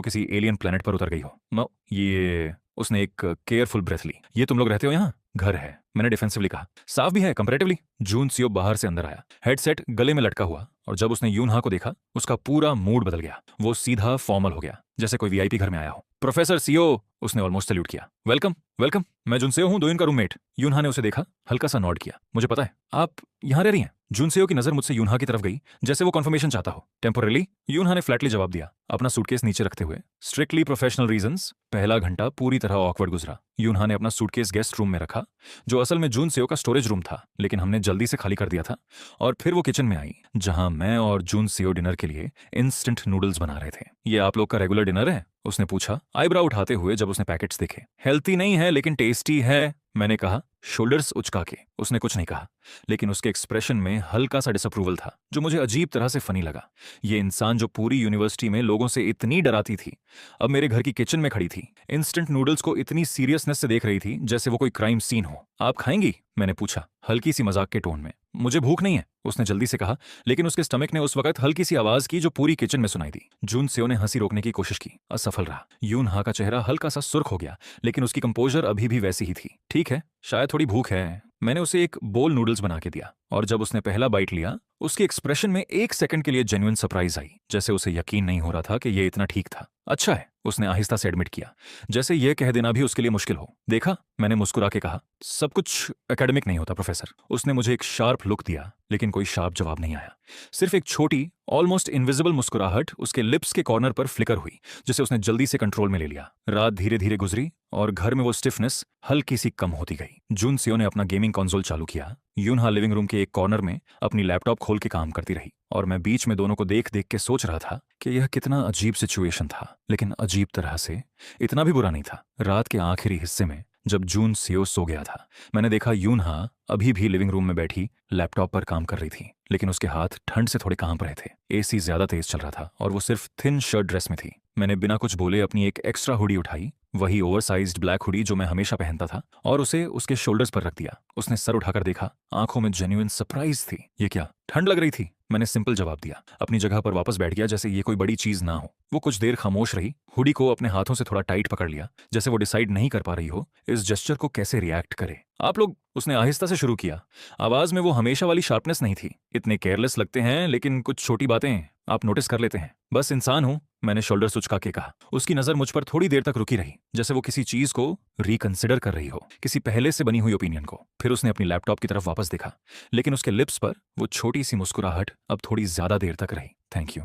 किसी एलियन प्लेनेट पर उतर गई हो। ये उसने एक केयरफुल ब्रेथ ली। ये तुम लोग रहते हो यहाँ? घर है, मैंने डिफेंसिवली कहा। साफ भी है कंपैरेटिवली। जून सीओ बाहर से अंदर आया, हेडसेट गले में लटका हुआ, और जब उसने यूनहा को देखा, उसका पूरा मूड बदल गया। वो सीधा फॉर्मल हो गया, जैसे कोई वीआईपी घर में आया हो। प्रोफेसर सीओ, उसने ऑलमोस्ट सैल्यूट किया। वेलकम वेलकम, मैं जुनसेओ हूं, दोइन का रूममेट। यूनहा ने उसे देखा, हल्का सा नॉड किया। मुझे पता है आप यहाँ रह रही हैं। जुनसेओ की नजर मुझसे यूनहा की तरफ गई, जैसे वो कंफर्मेशन चाहता हो। टेम्पोरली, यूनहा ने फ्लैटली जवाब दिया, अपना सूटकेस नीचे रखते हुए। Strictly professional reasons. पहला घंटा पूरी तरह ऑकवर्ड गुजरा। यूनहा ने अपना सूटकेस गेस्ट रूम में रखा, जो असल में जुनसेओ का स्टोरेज रूम था, लेकिन हमने जल्दी से खाली कर दिया था। और फिर वो किचन में आई, जहां मैं और जुनसेओ डिनर के लिए इंस्टेंट नूडल्स बना रहे थे। ये आप लोग का रेगुलर डिनर है? उसने पूछा, आईब्राउ उठाते हुए, जब उसने पैकेट्स देखे। हेल्थी नहीं है, लेकिन टेस्टी है, मैंने कहा, शोल्डर्स उचका के। उसने कुछ नहीं कहा, लेकिन उसके एक्सप्रेशन में हल्का सा डिसअप्रूवल था, जो मुझे अजीब तरह से फनी लगा। ये इंसान जो पूरी यूनिवर्सिटी में लोगों से इतनी डराती थी, अब मेरे घर की किचन में खड़ी थी, इंस्टेंट नूडल्स को इतनी सीरियसनेस से देख रही थी जैसे वो कोई क्राइम सीन हो। आप खाएंगी? मैंने पूछा, हल्की सी मजाक के टोन में। मुझे भूख नहीं है, उसने जल्दी से कहा, लेकिन उसके स्टमक ने उस वक्त हल्की सी आवाज की जो पूरी किचन में सुनाई दी। जुनसेओ ने हंसी रोकने की कोशिश की, असफल रहा। यूनहा का चेहरा हल्का सा सुर्ख हो गया, लेकिन उसकी कंपोजर अभी भी वैसी ही थी। ठीक है, शायद थोड़ी भूख है। मैंने उसे एक बोल नूडल्स बना के दिया, और जब उसने पहला बाइट लिया, उसके एक्सप्रेशन में एक सेकंड के लिए जेन्युइन सरप्राइज आई, जैसे उसे यकीन नहीं हो रहा था कि यह इतना ठीक था। अच्छा है, उसने आहिस्ता से एडमिट किया, जैसे यह कह देना भी उसके लिए मुश्किल हो। देखा, मैंने मुस्कुरा के कहा, सब कुछ एकेडमिक नहीं होता प्रोफेसर। उसने मुझे एक शार्प लुक दिया, लेकिन कोई शार्प जवाब नहीं आया। सिर्फ एक छोटी, ऑलमोस्ट इनविजिबल मुस्कुराहट उसके लिप्स के कॉर्नर पर फ्लिकर हुई, जिसे उसने जल्दी से कंट्रोल में ले लिया। रात धीरे धीरे गुजरी, और घर में वो स्टिफनेस हल्की सी कम होती गई। जुनसेओ ने अपना गेमिंग कंसोल चालू किया। यूनहा लिविंग रूम के एक कॉर्नर में अपनी लैपटॉप खोल के काम करती रही, और मैं बीच में दोनों को देख देख के सोच रहा था कि यह कितना अजीब सिचुएशन था, लेकिन अजीब तरह से इतना भी बुरा नहीं था। रात के आखिरी हिस्से में, जब जुनसेओ सो गया था, मैंने देखा यूनहा अभी भी लिविंग रूम में बैठी लैपटॉप पर काम कर रही थी, लेकिन उसके हाथ ठंड से थोड़े कांप रहे थे। एसी ज्यादा तेज चल रहा था, और वो सिर्फ थिन शर्ट ड्रेस में थी। मैंने बिना कुछ बोले अपनी एक एक्स्ट्रा हुडी उठाई वही ओवरसाइज्ड ब्लैक हुडी जो मैं हमेशा पहनता था, और उसे उसके शोल्डर्स पर रख दिया। उसने सर उठाकर देखा, आंखों में जेन्युइन सरप्राइज थी। ये क्या, ठंड लग रही थी? मैंने सिंपल जवाब दिया, अपनी जगह पर वापस बैठ गया जैसे ये कोई बड़ी चीज ना हो। वो कुछ देर खामोश रही, हुडी को अपने हाथों से थोड़ा टाइट पकड़ लिया, जैसे वो डिसाइड नहीं कर पा रही हो इस जेस्चर को कैसे रिएक्ट करे। आप लोग, उसने आहिस्ता से शुरू किया। आवाज में वो हमेशा वाली शार्पनेस नहीं थी। इतने केयरलेस लगते हैं, लेकिन कुछ छोटी बातें आप नोटिस कर लेते हैं। बस इंसान हूं, मैंने शोल्डर उचका के कहा। उसकी नजर मुझ पर थोड़ी देर तक रुकी रही, जैसे वो किसी चीज को रिकंसिडर कर रही हो, किसी पहले से बनी हुई ओपिनियन को। फिर उसने अपनी लैपटॉप की तरफ वापस देखा, लेकिन उसके लिप्स पर वो छोटी सी मुस्कुराहट अब थोड़ी ज्यादा देर तक रही। थैंक यू,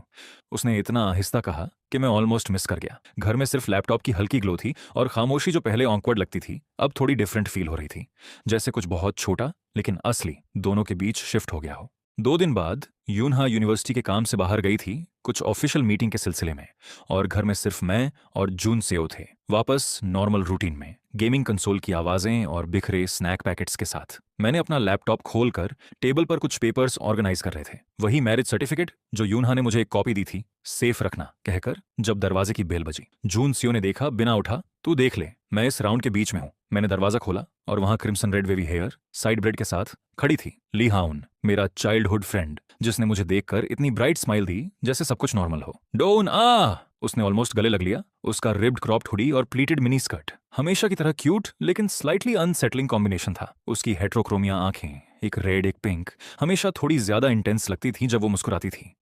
उसने इतना आहिस्ता कहा कि मैं ऑलमोस्ट मिस कर गया। घर में सिर्फ लैपटॉप की हल्की ग्लो थी, और खामोशी जो पहले ऑकवर्ड लगती थी अब थोड़ी डिफरेंट फील हो रही थी, जैसे कुछ बहुत छोटा लेकिन असली दोनों के बीच शिफ्ट हो गया हो। 2 दिन बाद यूनहा यूनिवर्सिटी के काम से बाहर गई थी, कुछ ऑफिशियल मीटिंग के सिलसिले में, और घर में सिर्फ मैं और जून सेओ थे, वापस नॉर्मल रूटीन में, गेमिंग कंसोल की आवाजें और बिखरे स्नैक पैकेट्स के साथ। मैंने अपना लैपटॉप खोलकर टेबल पर कुछ पेपर्स ऑर्गेनाइज कर रहे थे। वही मैरिज सर्टिफिकेट जो यूनहा ने मुझे एक कॉपी दी थी, सेफ रखना कहकर, जब दरवाजे की बेल बजी। जून सियो ने देखा, बिना उठा, तू देख ले, मैं इस राउंड के बीच में हूं। मैंने दरवाजा खोला और वहां crimson red wavy hair, side braid के साथ खड़ी थी ली हाउन, मेरा चाइल्डहुड फ्रेंड, जिसने मुझे देखकर इतनी ब्राइट स्माइल दी जैसे सब कुछ नॉर्मल हो। डोन आ, उसने ऑलमोस्ट गले लग लिया। उसका रिब्ड क्रॉप्ड हुडी और प्लीटेड मिनी स्कर्ट हमेशा की तरह क्यूट लेकिन स्लाइटली अनसेटलिंग कॉम्बिनेशन था। उसकी हेट्रोक्रोमिया आंखें, एक रेड एक पिंक, हमेशा थोड़ी ज्यादा इंटेंस लगती थी जब वो मुस्कुराती थी।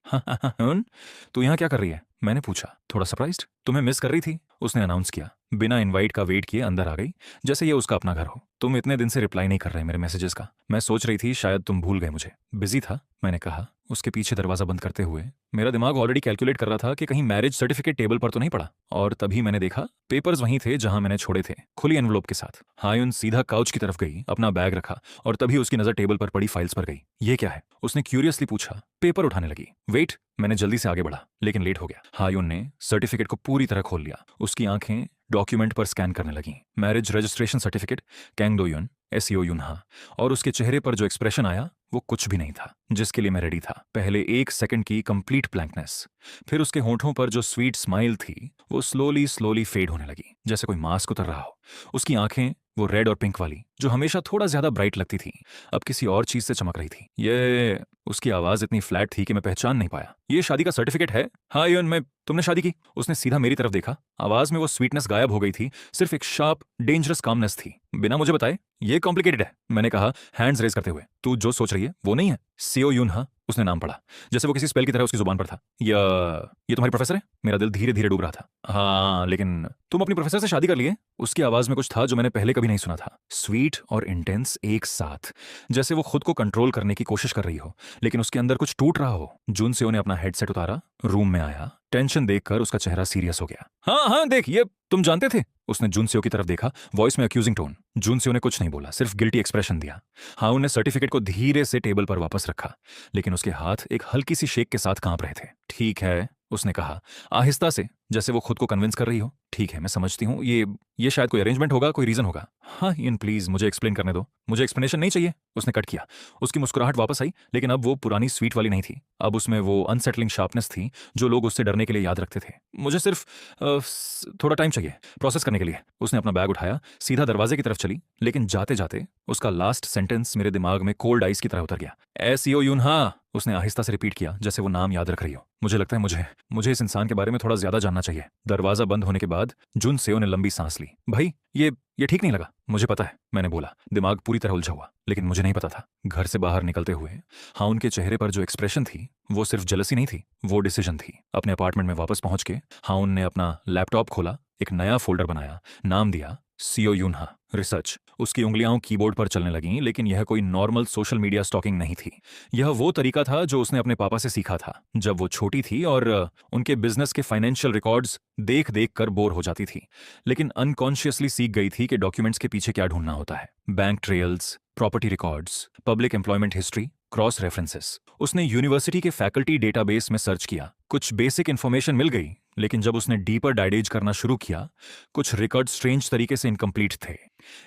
तू यहाँ क्या कर रही है? मैंने पूछा, थोड़ा सरप्राइज्ड। तुम्हें मिस कर रही थी, उसने अनाउंस किया। बिना इनवाइट का वेट किए अंदर आ गई, जैसे ये उसका अपना घर हो। तुम इतने दिन से रिप्लाई नहीं कर रहे मेरे मैसेजेस का। मैं सोच रही थी शायद तुम भूल गए मुझे। बिजी था, मैंने कहा, उसके पीछे दरवाजा बंद करते हुए। मेरा दिमाग ऑलरेडी कैलकुलेट कर रहा था कि कहीं मैरिज सर्टिफिकेट टेबल पर तो नहीं पड़ा, और तभी मैंने देखा पेपर्स वहीं थे जहां मैंने छोड़े थे, खुली एनवलप के साथ। हायुन सीधा काउच की तरफ गई, अपना बैग रखा, और तभी उसकी नजर टेबल पर पड़ी फाइल्स पर गई। ये क्या है? उसने क्यूरियसली पूछा। पेपर उठाने लगी। वेट, मैंने जल्दी से आगे बढ़ा, लेकिन लेट हो गया। हायुन ने सर्टिफिकेट को पूरी तरह खोल लिया। उसकी आंखें डॉक्यूमेंट पर स्कैन करने लगीं। मैरिज रजिस्ट्रेशन सर्टिफिकेट, कैंग दो युन, एसईओ युनहा। और उसके चेहरे पर जो एक्सप्रेशन आया वो कुछ भी नहीं था जिसके लिए मैं रेडी था। पहले 1 सेकंड की कंप्लीट ब्लैंकनेस, फिर उसके होठों पर जो स्वीट स्माइल थी वो स्लोली स्लोली फेड होने लगी, जैसे कोई मास्क उतर रहा हो। उसकी आंखें, वो रेड और पिंक वाली जो हमेशा थोड़ा ज्यादा ब्राइट लगती थी, अब किसी और चीज से चमक रही थी। ये, उसकी आवाज इतनी फ्लैट थी कि मैं पहचान नहीं पाया। ये शादी का सर्टिफिकेट है? हाँ यून, मैं, तुमने शादी की? उसने सीधा मेरी तरफ देखा। आवाज में वो स्वीटनेस गायब हो गई थी, सिर्फ एक शार्प डेंजरस कामनेस थी। बिना मुझे बताए? ये कॉम्प्लिकेटेड है, मैंने कहा हैंड्स रेज करते हुए। तू जो सोच रही है वो नहीं है। सीओ युनहा, उसने नाम पढ़ा, जैसे वो किसी स्पेल की तरह उसकी जुबान पर था। ये तुम्हारी प्रोफेसर है? मेरा दिल धीरे धीरे डूब रहा था। हाँ, लेकिन तुम अपनी प्रोफेसर से शादी कर लिए? उसकी आवाज में कुछ था जो मैंने पहले कभी नहीं सुना था, स्वीट और इंटेंस एक साथ, जैसे वो खुद को कंट्रोल करने की कोशिश कर रही हो, लेकिन उसके अंदर कुछ टूट रहा हो। जून सेओ ने अपना हेडसेट उतारा, रूम में आया। टेंशन देखकर उसका चेहरा सीरियस हो गया। हाँ हाँ, देख, ये तुम जानते थे? उसने जून सेओ की तरफ देखा, वॉइस में अक्यूजिंग टोन। जून सेओ ने कुछ नहीं बोला, सिर्फ गिल्टी एक्सप्रेशन दिया। हाउन ने सर्टिफिकेट को धीरे से टेबल पर वापस रखा, लेकिन उसके हाथ एक हल्की सी शेक के साथ कांप रहे थे। ठीक है, उसने कहा आहिस्ता से, जैसे वो खुद को कन्विंस कर रही हो। ठीक है, मैं समझती हूँ, ये शायद कोई अरेंजमेंट होगा, कोई रीजन होगा। हाँ इन, प्लीज मुझे एक्सप्लेन करने दो। मुझे एक्सप्लेनेशन नहीं चाहिए, उसने कट किया। उसकी मुस्कुराहट वापस आई, लेकिन अब वो पुरानी स्वीट वाली नहीं थी। अब उसमें वो अनसेटलिंग शार्पनेस थी जो लोग उससे डरने के लिए याद रखते थे। मुझे सिर्फ थोड़ा टाइम चाहिए प्रोसेस करने के लिए। उसने अपना बैग उठाया, सीधा दरवाजे की तरफ चली, लेकिन जाते जाते उसका लास्ट सेंटेंस मेरे दिमाग में कोल्ड आइस की तरह उतर गया। एसईओ युनहा, उसने आहिस्ता से रिपीट किया, जैसे वो नाम याद रख रही हो। मुझे लगता है मुझे इस इंसान के बारे में थोड़ा ज्यादा जानना चाहिए। दरवाजा बंद होने के बाद जुन सेओ ने लंबी सांस ली। भाई, ये ठीक नहीं लगा। मुझे पता है, मैंने बोला, दिमाग पूरी तरह उलझा हुआ, लेकिन मुझे नहीं पता था। घर से बाहर निकलते हुए हाँ, उनके चेहरे पर जो एक्सप्रेशन थी वो सिर्फ जेलसी नहीं थी, वो डिसीजन थी। अपने अपार्टमेंट में वापस पहुंच के हाउन ने अपना लैपटॉप खोला, एक नया फोल्डर बनाया, नाम दिया सीओ युनहा रिसर्च। उसकी उंगलियां कीबोर्ड पर चलने लगीं, लेकिन यह कोई नॉर्मल सोशल मीडिया स्टॉकिंग नहीं थी। यह वो तरीका था जो उसने अपने पापा से सीखा था जब वो छोटी थी और उनके बिजनेस के फाइनेंशियल रिकॉर्ड्स देख देख कर बोर हो जाती थी, लेकिन अनकॉन्शियसली सीख गई थी कि डॉक्यूमेंट्स के पीछे क्या ढूंढना होता है। Bank trails, property records, public employment history, cross references. उसने यूनिवर्सिटी के फैकल्टी डेटाबेस में सर्च किया, कुछ बेसिक इन्फॉर्मेशन मिल गई, लेकिन जब उसने डीपर डाइडेज करना शुरू किया, कुछ रिकॉर्ड स्ट्रेंज तरीके से इनकम्प्लीट थे।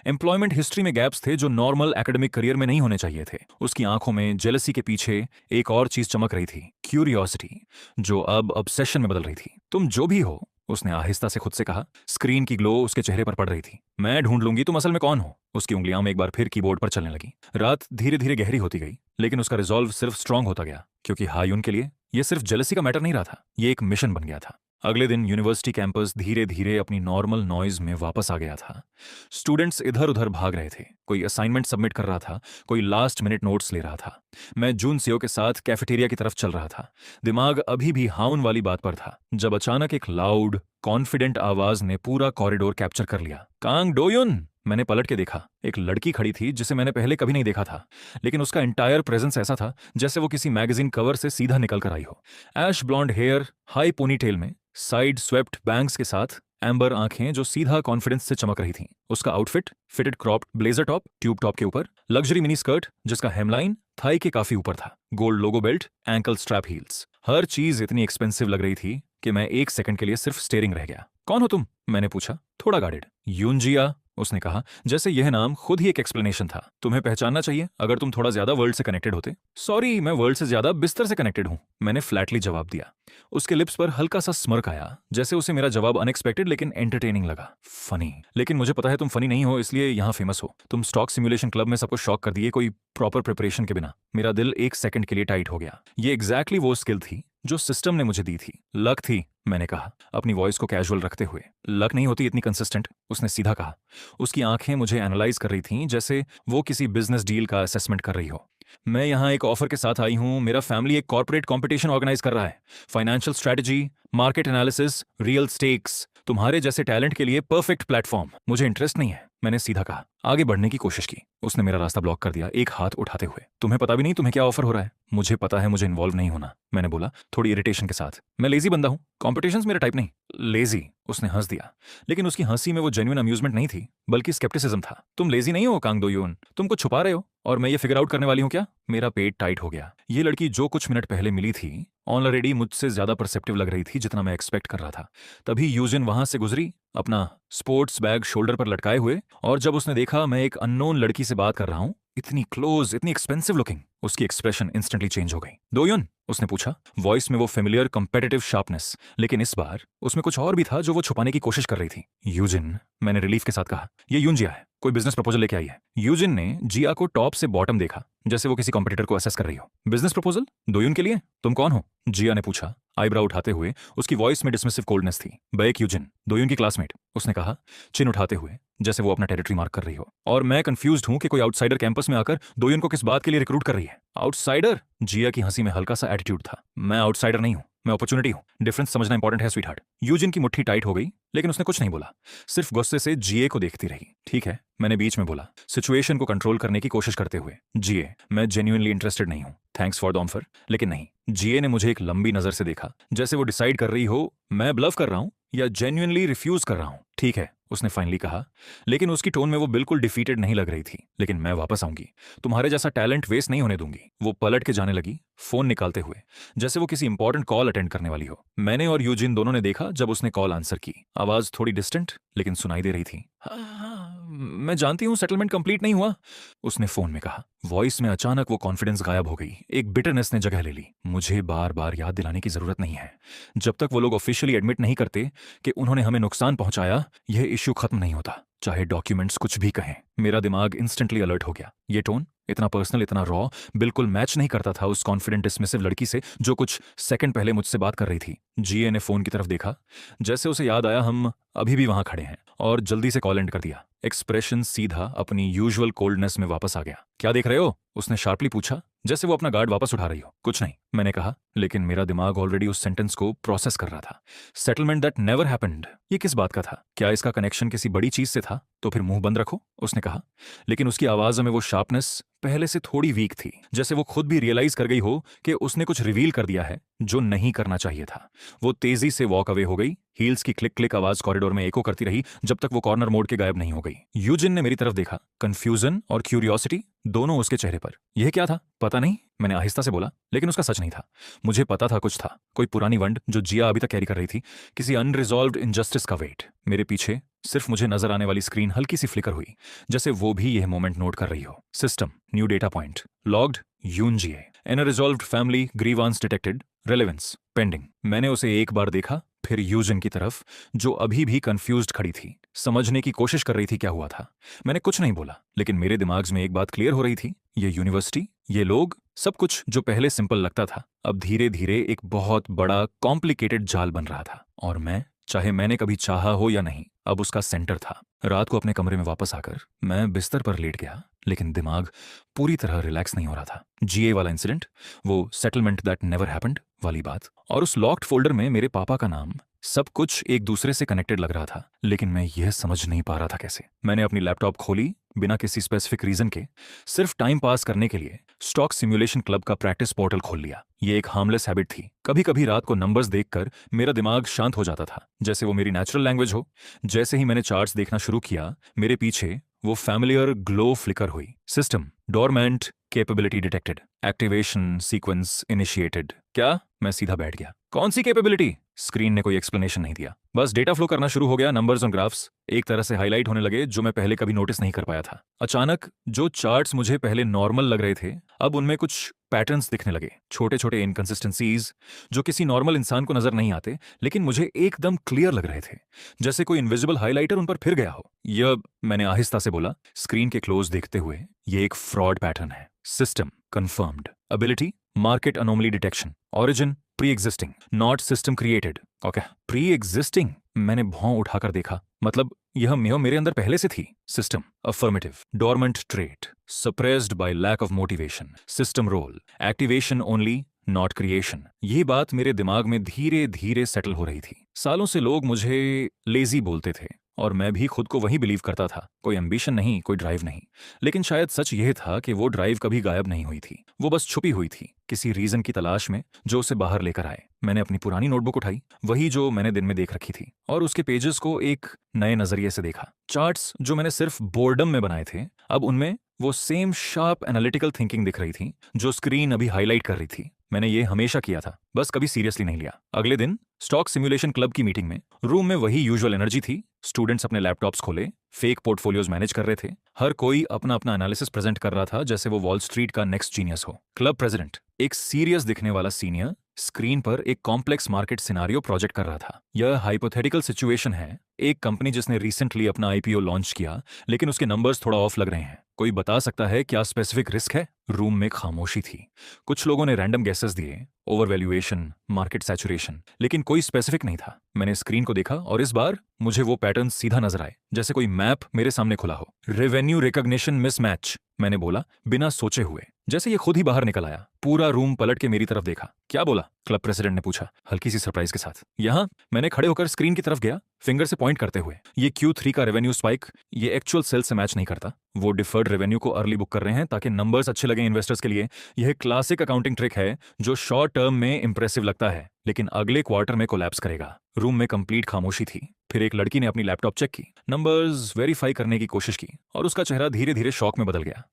एम्प्लॉयमेंट हिस्ट्री में गैप्स थे जो नॉर्मल एकेडमिक करियर में नहीं होने चाहिए थे। उसकी आंखों में जेलसी के पीछे एक और चीज चमक रही थी, क्यूरियोसिटी, जो अब ऑब्सेशन में बदल रही थी। तुम जो भी हो, उसने आहिस्ता से खुद से कहा। स्क्रीन की ग्लो उसके चेहरे पर पड़ रही थी। मैं ढूंढ लूंगी तुम असल में कौन हो। उसकी उंगलियां एक बार फिर कीबोर्ड पर चलने लगी। रात धीरे धीरे गहरी होती गई, लेकिन उसका रिजॉल्व सिर्फ स्ट्रांग होता गया, क्योंकि हायुन के लिए यह सिर्फ जेलसी का मैटर नहीं रहा था, ये एक मिशन बन गया था। अगले दिन यूनिवर्सिटी कैंपस धीरे धीरे अपनी नॉर्मल नॉइज में वापस आ गया था। स्टूडेंट्स इधर उधर भाग रहे थे, कोई असाइनमेंट सबमिट कर रहा था, कोई लास्ट मिनट नोट्स ले रहा था। मैं जून सियो के साथ कैफेटेरिया की तरफ चल रहा था। दिमाग अभी भी हाउन वाली बात पर था, जब अचानक एक लाउड कॉन्फिडेंट आवाज ने पूरा कॉरिडोर कैप्चर कर लिया। कांग डोयुन। मैंने पलट के देखा। एक लड़की खड़ी थी जिसे मैंने पहले कभी नहीं देखा था, लेकिन उसका इंटायर प्रेजेंस ऐसा था जैसे वो किसी मैगजीन कवर से सीधा निकल कर आई हो। ऐश ब्लॉन्ड हेयर, हाई पोनीटेल में, साइड स्वेप्ट बैंग्स के साथ, एम्बर आंखें जो सीधा कॉन्फिडेंस से चमक रही थीं। उसका outfit fitted cropped blazer top, tube top के ऊपर, लग्जरी मिनी स्कर्ट जिसका हेमलाइन थाई के काफी ऊपर था, गोल्ड लोगो बेल्ट, एंकल स्ट्रैप हील्स। हर चीज इतनी एक्सपेंसिव लग रही थी कि मैं एक सेकंड के लिए सिर्फ स्टेरिंग रह गया। कौन हो तुम? मैंने पूछा, थोड़ा गार्डेड। यूनजिया, उसने कहा, जैसे यह नाम खुद ही एक एक्सप्लेनेशन था। तुम्हें पहचानना चाहिए अगर तुम थोड़ा ज्यादा वर्ल्ड से कनेक्टेड होते। सॉरी, मैं वर्ल्ड से ज्यादा बिस्तर से कनेक्टेड हूं, मैंने फ्लैटली जवाब दिया। उसके लिप्स पर हल्का सा स्मर्क आया, जैसे उसे मेरा जवाब अनएक्सपेक्टेड लेकिन एंटरटेनिंग लगा। फनी, लेकिन मुझे पता है तुम फनी नहीं हो, इसलिए यहां फेमस हो। तुम स्टॉक सिमुलेशन क्लब में सबको शॉक कर दिए कोई प्रॉपर प्रिपरेशन के बिना। मेरा दिल एक सेकंड के लिए टाइट हो गया। ये एग्जैक्टली वो स्किल थी जो सिस्टम ने मुझे दी थी। लक थी, मैंने कहा, अपनी वॉइस को कैजुअल रखते हुए। लक नहीं होती इतनी कंसिस्टेंट, उसने सीधा कहा। उसकी आंखें मुझे एनालाइज कर रही थीं, जैसे वो किसी बिजनेस डील का असेसमेंट कर रही हो। मैं यहाँ एक ऑफर के साथ आई हूँ। मेरा फैमिली एक कॉर्पोरेट कंपटीशन ऑर्गेनाइज कर रहा है। Financial strategy, market analysis, real stakes, तुम्हारे जैसे टैलेंट के लिए परफेक्ट प्लेटफॉर्म। मुझे इंटरेस्ट नहीं है, मैंने सीधा कहा। आगे बढ़ने की कोशिश की। उसने मेरा रास्ता ब्लॉक कर दिया, एक हाथ उठाते हुए। तुम्हें पता भी नहीं तुम्हें क्या ऑफर हो रहा है। मुझे पता है मुझे इन्वॉल्व नहीं होना, मैंने बोला थोड़ी इरिटेशन के साथ। मैं लेजी बंदा हूँ, कॉम्पिटिशन्स मेरा टाइप नहीं। लेजी, उसने हंस दिया, लेकिन उसकी हंसी में वो जेन्युइन अम्यूजमेंट नहीं थी, बल्कि स्केप्टिसिज्म था। तुम लेजी नहीं हो कांग दो-यून, तुम कुछ छुपा रहे हो और मैं ये फिगर आउट करने वाली हूँ क्या? मेरा पेट टाइट हो गया। ये लड़की जो कुछ मिनट पहले मिली थी ऑलरेडी मुझसे ज्यादा परसेप्टिव लग रही थी जितना मैं एक्सपेक्ट कर रहा था। तभी यूजिन वहां से गुजरी, अपना स्पोर्ट्स बैग शोल्डर पर लटकाए हुए, और जब उसने देखा मैं एक अननोन लड़की से बात कर रहा हूं, इतनी क्लोज, इतनी एक्सपेंसिव लुकिंग, उसकी एक्सप्रेशन इंस्टेंटली चेंज हो गई। दोयुन, उसने पूछा, वॉइस में वो फेमिलियर कंपेटिटिव शार्पनेस, लेकिन इस बार उसमें कुछ और भी था जो वो छुपाने की कोशिश कर रही थी। यूजिन, मैंने रिलीफ के साथ कहा, ये यूनजिया है, कोई बिजनेस प्रपोजल लेके आई है। यूजिन ने जिया को टॉप से बॉटम देखा, जैसे वो किसी कॉम्पिटिटर को असेस कर रही हो। Business proposal? दोयुन के लिए? तुम कौन हो? जिया ने पूछा, आईब्रो उठाते हुए। उसकी वॉइस में डिसमिसिव कोल्डनेस थी। बैक यूजिन, दोयुन की क्लासमेट, उसने कहा, चिन उठाते हुए, जैसे वो अपना टेरिटरी मार्क कर रही हो। और मैं कंफ्यूज्ड हूं कि कोई आउटसाइडर कैंपस में आकर दोयुन को किस बात के लिए रिक्रूट कर रही है। आउटसाइडर? जिया की हंसी में हल्का सा एटीट्यूड था। मैं आउटसाइडर नहीं हूं, मैं अपॉर्चुनिटी हूं। डिफरेंस समझना इंपॉर्टेंट है स्वीटहार्ट। यूजिन की मुट्ठी टाइट हो गई, लेकिन उसने कुछ नहीं बोला, सिर्फ गुस्से से जिए को देखती रही। ठीक है, मैंने बीच में बोला, सिचुएशन को कंट्रोल करने की कोशिश करते हुए। जिए, मैं जेन्युइनली इंटरेस्टेड नहीं हूं, थैंक्स फॉर द ऑफर। लेकिन नहीं, जिए ने मुझे एक लंबी नजर से देखा, जैसे वो डिसाइड कर रही हो मैं ब्लफ कर रहा हूं या जेन्युइनली रिफ्यूज कर रहा हूं। ठीक है, उसने फाइनली कहा, लेकिन उसकी टोन में वो बिल्कुल डिफीटेड नहीं लग रही थी। लेकिन मैं वापस आऊंगी, तुम्हारे जैसा टैलेंट वेस्ट नहीं होने दूंगी। वो पलट के जाने लगी, फोन निकालते हुए, जैसे वो किसी इंपॉर्टेंट कॉल अटेंड करने वाली हो। मैंने और यूजिन दोनों ने देखा जब उसने कॉल आंसर की। आवाज थोड़ी डिस्टेंट लेकिन सुनाई दे रही थी। हाँ, मैं जानती हूँ सेटलमेंट कंप्लीट नहीं हुआ, उसने फोन में कहा। वॉइस में अचानक वो कॉन्फिडेंस गायब हो गई, एक बिटरनेस ने जगह ले ली। मुझे बार बार याद दिलाने की जरूरत नहीं है, जब तक वो लोग ऑफिशियली एडमिट नहीं करते कि उन्होंने हमें नुकसान पहुंचाया, यह इश्यू खत्म नहीं होता, चाहे डॉक्यूमेंट्स कुछ भी कहें। मेरा दिमाग इंस्टेंटली अलर्ट हो गया। ये टोन इतना पर्सनल, इतना रॉ, बिल्कुल मैच नहीं करता था उस कॉन्फिडेंट डिसमिसिव लड़की से जो कुछ सेकंड पहले मुझसे बात कर रही थी। जीए ने फोन की तरफ देखा, जैसे उसे याद आया हम अभी भी वहां खड़े हैं, और जल्दी से कॉल एंड कर दिया। एक्सप्रेशन सीधा अपनी यूजुअल कोल्डनेस में वापस आ गया। क्या देख रहे हो? उसने शार्पली पूछा, जैसे वो अपना गार्ड वापस उठा रही हो। कुछ नहीं, मैंने कहा, लेकिन मेरा दिमाग ऑलरेडी उस सेंटेंस को प्रोसेस कर रहा था। सेटलमेंट दैट नेवर हैपेंड, ये किस बात का था? क्या इसका कनेक्शन किसी बड़ी चीज से था? तो फिर मुंह बंद रखो, उसने कहा, लेकिन उसकी आवाज में वो शार्पनेस पहले से थोड़ी वीक थी, जैसे वो खुद भी रियलाइज कर गई हो कि उसने कुछ रिवील कर दिया है जो नहीं करना चाहिए था। वो तेजी से वॉक अवे हो गई। हील्स की क्लिक क्लिक आवाज कॉरिडोर में एको करती रही जब तक वो कॉर्नर मोड़ के गायब नहीं हो गई। यूजिन ने मेरी तरफ देखा, कंफ्यूजन और क्यूरियोसिटी दोनों उसके चेहरे पर। यह क्या था? पता नहीं, मैंने आहिस्ता से बोला, लेकिन उसका सच नहीं था। मुझे पता था कुछ था, कोई पुरानी वंड जो जिया अभी तक कैरी कर रही थी, किसी अनरिजॉल्व्ड इनजस्टिस का वेट। मेरे पीछे सिर्फ मुझे नजर आने वाली स्क्रीन हल्की सी फ्लिकर हुई, जैसे वो भी यह मोमेंट नोट कर रही हो। System, new data point, logged Yoonji, unresolved family grievance detected, relevance pending. मैंने उसे एक बार देखा, फिर यूजिन की तरफ, जो अभी भी कंफ्यूज्ड खड़ी थी, समझने की कोशिश कर रही थी क्या हुआ था। मैंने कुछ नहीं बोला, लेकिन मेरे दिमाग में एक बात क्लियर हो रही थी, ये यूनिवर्सिटी, ये लोग, सब कुछ जो पहले सिंपल लगता था अब धीरे धीरे एक बहुत बड़ा कॉम्प्लिकेटेड जाल बन रहा था। और मैं, चाहे मैंने कभी चाहा हो या नहीं, अब उसका सेंटर था। रात को अपने कमरे में वापस आकर मैं बिस्तर पर लेट गया, लेकिन दिमाग पूरी तरह रिलैक्स नहीं हो रहा था। जीए वाला इंसिडेंट, वो सेटलमेंट दैट नेवर हैपेंड वाली बात, और उस लॉक्ड फोल्डर में मेरे पापा का नाम, सब कुछ एक दूसरे से कनेक्टेड लग रहा था, लेकिन मैं यह समझ नहीं पा रहा था कैसे। मैंने अपनी लैपटॉप खोली, बिना किसी स्पेसिफिक रीजन के, सिर्फ टाइम पास करने के लिए स्टॉक सिमुलेशन क्लब का प्रैक्टिस पोर्टल खोल लिया। ये एक हार्मलेस हैबिट थी। कभी कभी रात को नंबर्स देखकर मेरा दिमाग शांत हो जाता था, जैसे वो मेरी नेचुरल लैंग्वेज हो। जैसे ही मैंने चार्ट्स देखना शुरू किया, मेरे पीछे वो फैमिलियर ग्लो फ्लिकर हुई। System dormant, capability detected, activation sequence initiated. क्या? मैं सीधा बैठ गया। कौन सी कैपेबिलिटी? स्क्रीन ने कोई एक्सप्लेनेशन नहीं दिया, बस डेटा फ्लो करना शुरू हो गया। नंबर्स और ग्राफ्स एक तरह से हाईलाइट होने लगे, जो मैं पहले कभी नोटिस नहीं कर पाया था। अचानक जो चार्ट्स मुझे पहले नॉर्मल लग रहे थे, अब उनमें कुछ पैटर्न्स दिखने लगे, छोटे छोटे इनकंसिस्टेंसीज जो किसी नॉर्मल इंसान को नजर नहीं आते, लेकिन मुझे एकदम क्लियर लग रहे थे, जैसे कोई इनविजिबल हाइलाइटर उन पर फिर गया हो। यह, मैंने आहिस्ता से बोला, स्क्रीन के क्लोज देखते हुए, ये एक फ्रॉड पैटर्न है। System confirmed, ability market anomaly detection, origin pre existing, not system created. Okay, pre existing. मैंने भौं उठाकर देखा, मतलब यह मेरे अंदर पहले से थी। System affirmative, dormant trait, suppressed by lack of motivation, system role, activation only not creation. ये बात मेरे दिमाग में धीरे धीरे सेटल हो रही थी। सालों से लोग मुझे लेजी बोलते थे, और मैं भी खुद को वही बिलीव करता था। कोई एम्बिशन नहीं, कोई ड्राइव नहीं, लेकिन शायद सच यह था कि वो ड्राइव कभी गायब नहीं हुई थी, वो बस छुपी हुई थी, किसी रीजन की तलाश में जो उसे बाहर लेकर आए। मैंने अपनी पुरानी नोटबुक उठाई, वही जो मैंने दिन में देख रखी थी, और उसके पेजेस को एक नए नजरिए से देखा। चार्ट्स जो मैंने सिर्फ बोर्डम में बनाए थे, अब उनमें वो सेम शार्प एनालिटिकल थिंकिंग दिख रही थी जो स्क्रीन अभी हाईलाइट कर रही थी। मैंने ये हमेशा किया था, बस कभी सीरियसली नहीं लिया। अगले दिन स्टॉक सिमुलेशन क्लब की मीटिंग में, रूम में वही यूजुअल एनर्जी थी। स्टूडेंट्स अपने लैपटॉप्स खोले, फेक पोर्टफोलियोज मैनेज कर रहे थे, हर कोई अपना अपना एनालिसिस प्रेजेंट कर रहा था, जैसे वो वॉल स्ट्रीट का नेक्स्ट जीनियस हो। क्लब प्रेसिडेंट, एक सीरियस दिखने वाला सीनियर, स्क्रीन पर एक कॉम्प्लेक्स मार्केट सिनारियो प्रोजेक्ट कर रहा था। यह हाइपोथेटिकल सिचुएशन है, एक कंपनी जिसने रिसेंटली अपना आईपीओ लॉन्च किया, लेकिन उसके नंबर्स थोड़ा ऑफ लग रहे हैं। कोई बता सकता है क्या स्पेसिफिक रिस्क है? रूम में खामोशी थी। कुछ लोगों ने रैंडम गेसेस दिए, ओवर वैल्यूएशन, मार्केट सैचुरेशन, लेकिन कोई स्पेसिफिक नहीं था। मैंने स्क्रीन को देखा, और इस बार मुझे वो पैटर्न सीधा नजर आए, जैसे कोई मैप मेरे सामने खुला हो। रेवेन्यू रिकॉग्निशन मिसमैच, मैंने बोला बिना सोचे हुए, जैसे ये खुद ही बाहर निकल आया। पूरा रूम पलट के मेरी तरफ देखा। क्या बोला? क्लब प्रेसिडेंट ने पूछा, हल्की सी सरप्राइज के साथ। यहां। मैंने खड़े होकर स्क्रीन की तरफ गया, फिंगर से पॉइंट करते हुए। ये Q3 का रेवेन्यू स्पाइक, ये एक्चुअल सेल्स से मैच नहीं करता। वो डिफर्ड रेवेन्यू को अर्ली बुक कर रहे हैं ताकि नंबर्स अच्छे लगे इन्वेस्टर्स के लिए। यह क्लासिक अकाउंटिंग ट्रिक है जो शॉर्ट टर्म में इंप्रेसिव लगता है, लेकिन अगले क्वार्टर में कोलैप्स करेगा। रूम में कंप्लीट खामोशी थी। फिर एक लड़की ने अपनी लैपटॉप चेक की, नंबर्स वेरीफाई करने की कोशिश की, और उसका चेहरा धीरे धीरे शॉक में बदल गया।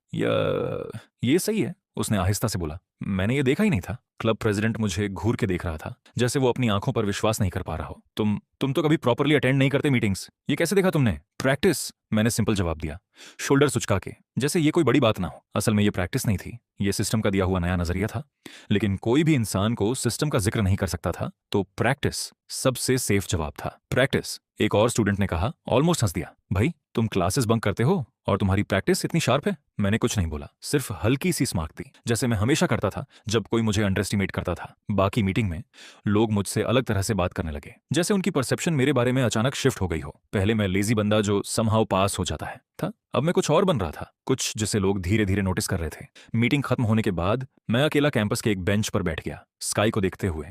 ये सही है, उसने आहिस्ता से बोला। मैंने ये देखा ही नहीं था। क्लब प्रेसिडेंट मुझे घूर के देख रहा था, जैसे वो अपनी आंखों पर विश्वास नहीं कर पा रहा हो। तुम तो कभी प्रॉपरली अटेंड नहीं करते मीटिंग्स, ये कैसे देखा तुमने? प्रैक्टिस, मैंने सिंपल जवाब दिया, शोल्डर सुचका के, जैसे ये कोई बड़ी बात ना हो। असल में ये प्रैक्टिस नहीं थी, ये सिस्टम का दिया हुआ नया नजरिया था। लेकिन कोई भी इंसान को सिस्टम का जिक्र नहीं कर सकता था, तो प्रैक्टिस सबसे सेफ जवाब था। प्रैक्टिस, एक और स्टूडेंट ने कहा, ऑलमोस्ट हंस दिया। भाई, तुम क्लासेस बंक करते हो और तुम्हारी प्रैक्टिस इतनी शार्प है? मैंने कुछ नहीं बोला, सिर्फ हल्की सी स्मार्क दी, जैसे मैं हमेशा करता था जब कोई मुझे अंडर एस्टिमेट करता था। बाकी मीटिंग में लोग मुझसे अलग तरह से बात करने लगे, जैसे उनकी परसेप्शन मेरे बारे में अचानक शिफ्ट हो गई हो। पहले मैं लेजी बंदा जो समहाउ पास हो जाता है था, अब मैं कुछ और बन रहा था, कुछ जिसे लोग धीरे धीरे नोटिस कर रहे थे। मीटिंग खत्म होने के बाद मैं अकेला कैंपस के एक बेंच पर बैठ गया, स्काई को देखते हुए,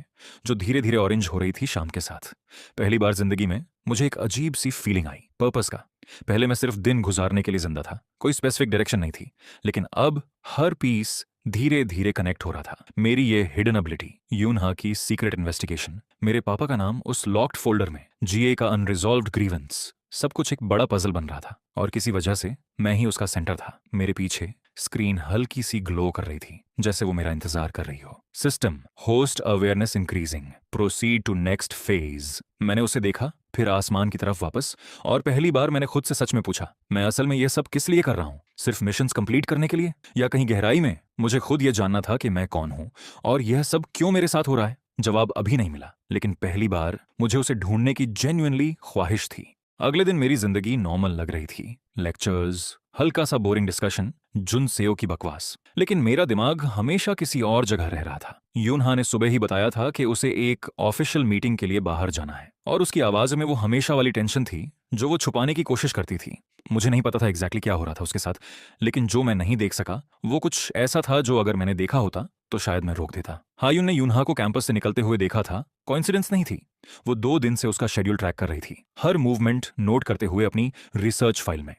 जो धीरे धीरे ऑरेंज हो रही थी शाम के साथ। पहली बार जिंदगी में मुझे एक अजीब सी फीलिंग आई, पर्पस का। पहले मैं सिर्फ दिन गुजारने के लिए जिंदा था, कोई स्पेसिफिक डायरेक्शन नहीं थी, लेकिन अब हर पीस धीरे धीरे कनेक्ट हो रहा था। मेरी ये हिडन एबिलिटी, यूनहा की सीक्रेट इन्वेस्टिगेशन, मेरे पापा का नाम उस लॉक्ड फोल्डर में, जीए का अनरिजॉल्व्ड ग्रीवेंस, सब कुछ एक बड़ा पजल बन रहा था, और किसी वजह से मैं ही उसका सेंटर था। मेरे पीछे स्क्रीन हल्की सी ग्लो कर रही थी, जैसे वो मेरा इंतजार कर रही हो। System host awareness increasing, proceed to next phase. मैंने उसे देखा, फिर आसमान की तरफ वापस, और पहली बार मैंने खुद से सच में पूछा, मैं असल में ये सब किस लिए कर रहा हूँ? सिर्फ मिशंस कंप्लीट करने के लिए, या कहीं गहराई में मुझे खुद ये जानना था कि मैं कौन हूँ और यह सब क्यों मेरे साथ हो रहा है? जवाब अभी नहीं मिला, लेकिन पहली बार मुझे उसे ढूंढने की जेन्युइनली ख्वाहिश थी। अगले दिन मेरी जिंदगी नॉर्मल लग रही थी। लेक्चर्स, हल्का सा बोरिंग डिस्कशन, जुन सेओ की बकवास, लेकिन मेरा दिमाग हमेशा किसी और जगह रह रहा था। यूनहा ने सुबह ही बताया था कि उसे एक ऑफिशियल मीटिंग के लिए बाहर जाना है, और उसकी आवाज में वो हमेशा वाली टेंशन थी जो वो छुपाने की कोशिश करती थी। मुझे नहीं पता था एग्जैक्टली क्या हो रहा था उसके साथ, लेकिन जो मैं नहीं देख सका वो कुछ ऐसा था जो अगर मैंने देखा होता तो शायद मैं रोक देता। हायुन ने यूनहा को कैंपस से निकलते हुए देखा था। कोइंसिडेंस नहीं थी, वो 2 दिन से उसका शेड्यूल ट्रैक कर रही थी, हर मूवमेंट नोट करते हुए अपनी रिसर्च फाइल में।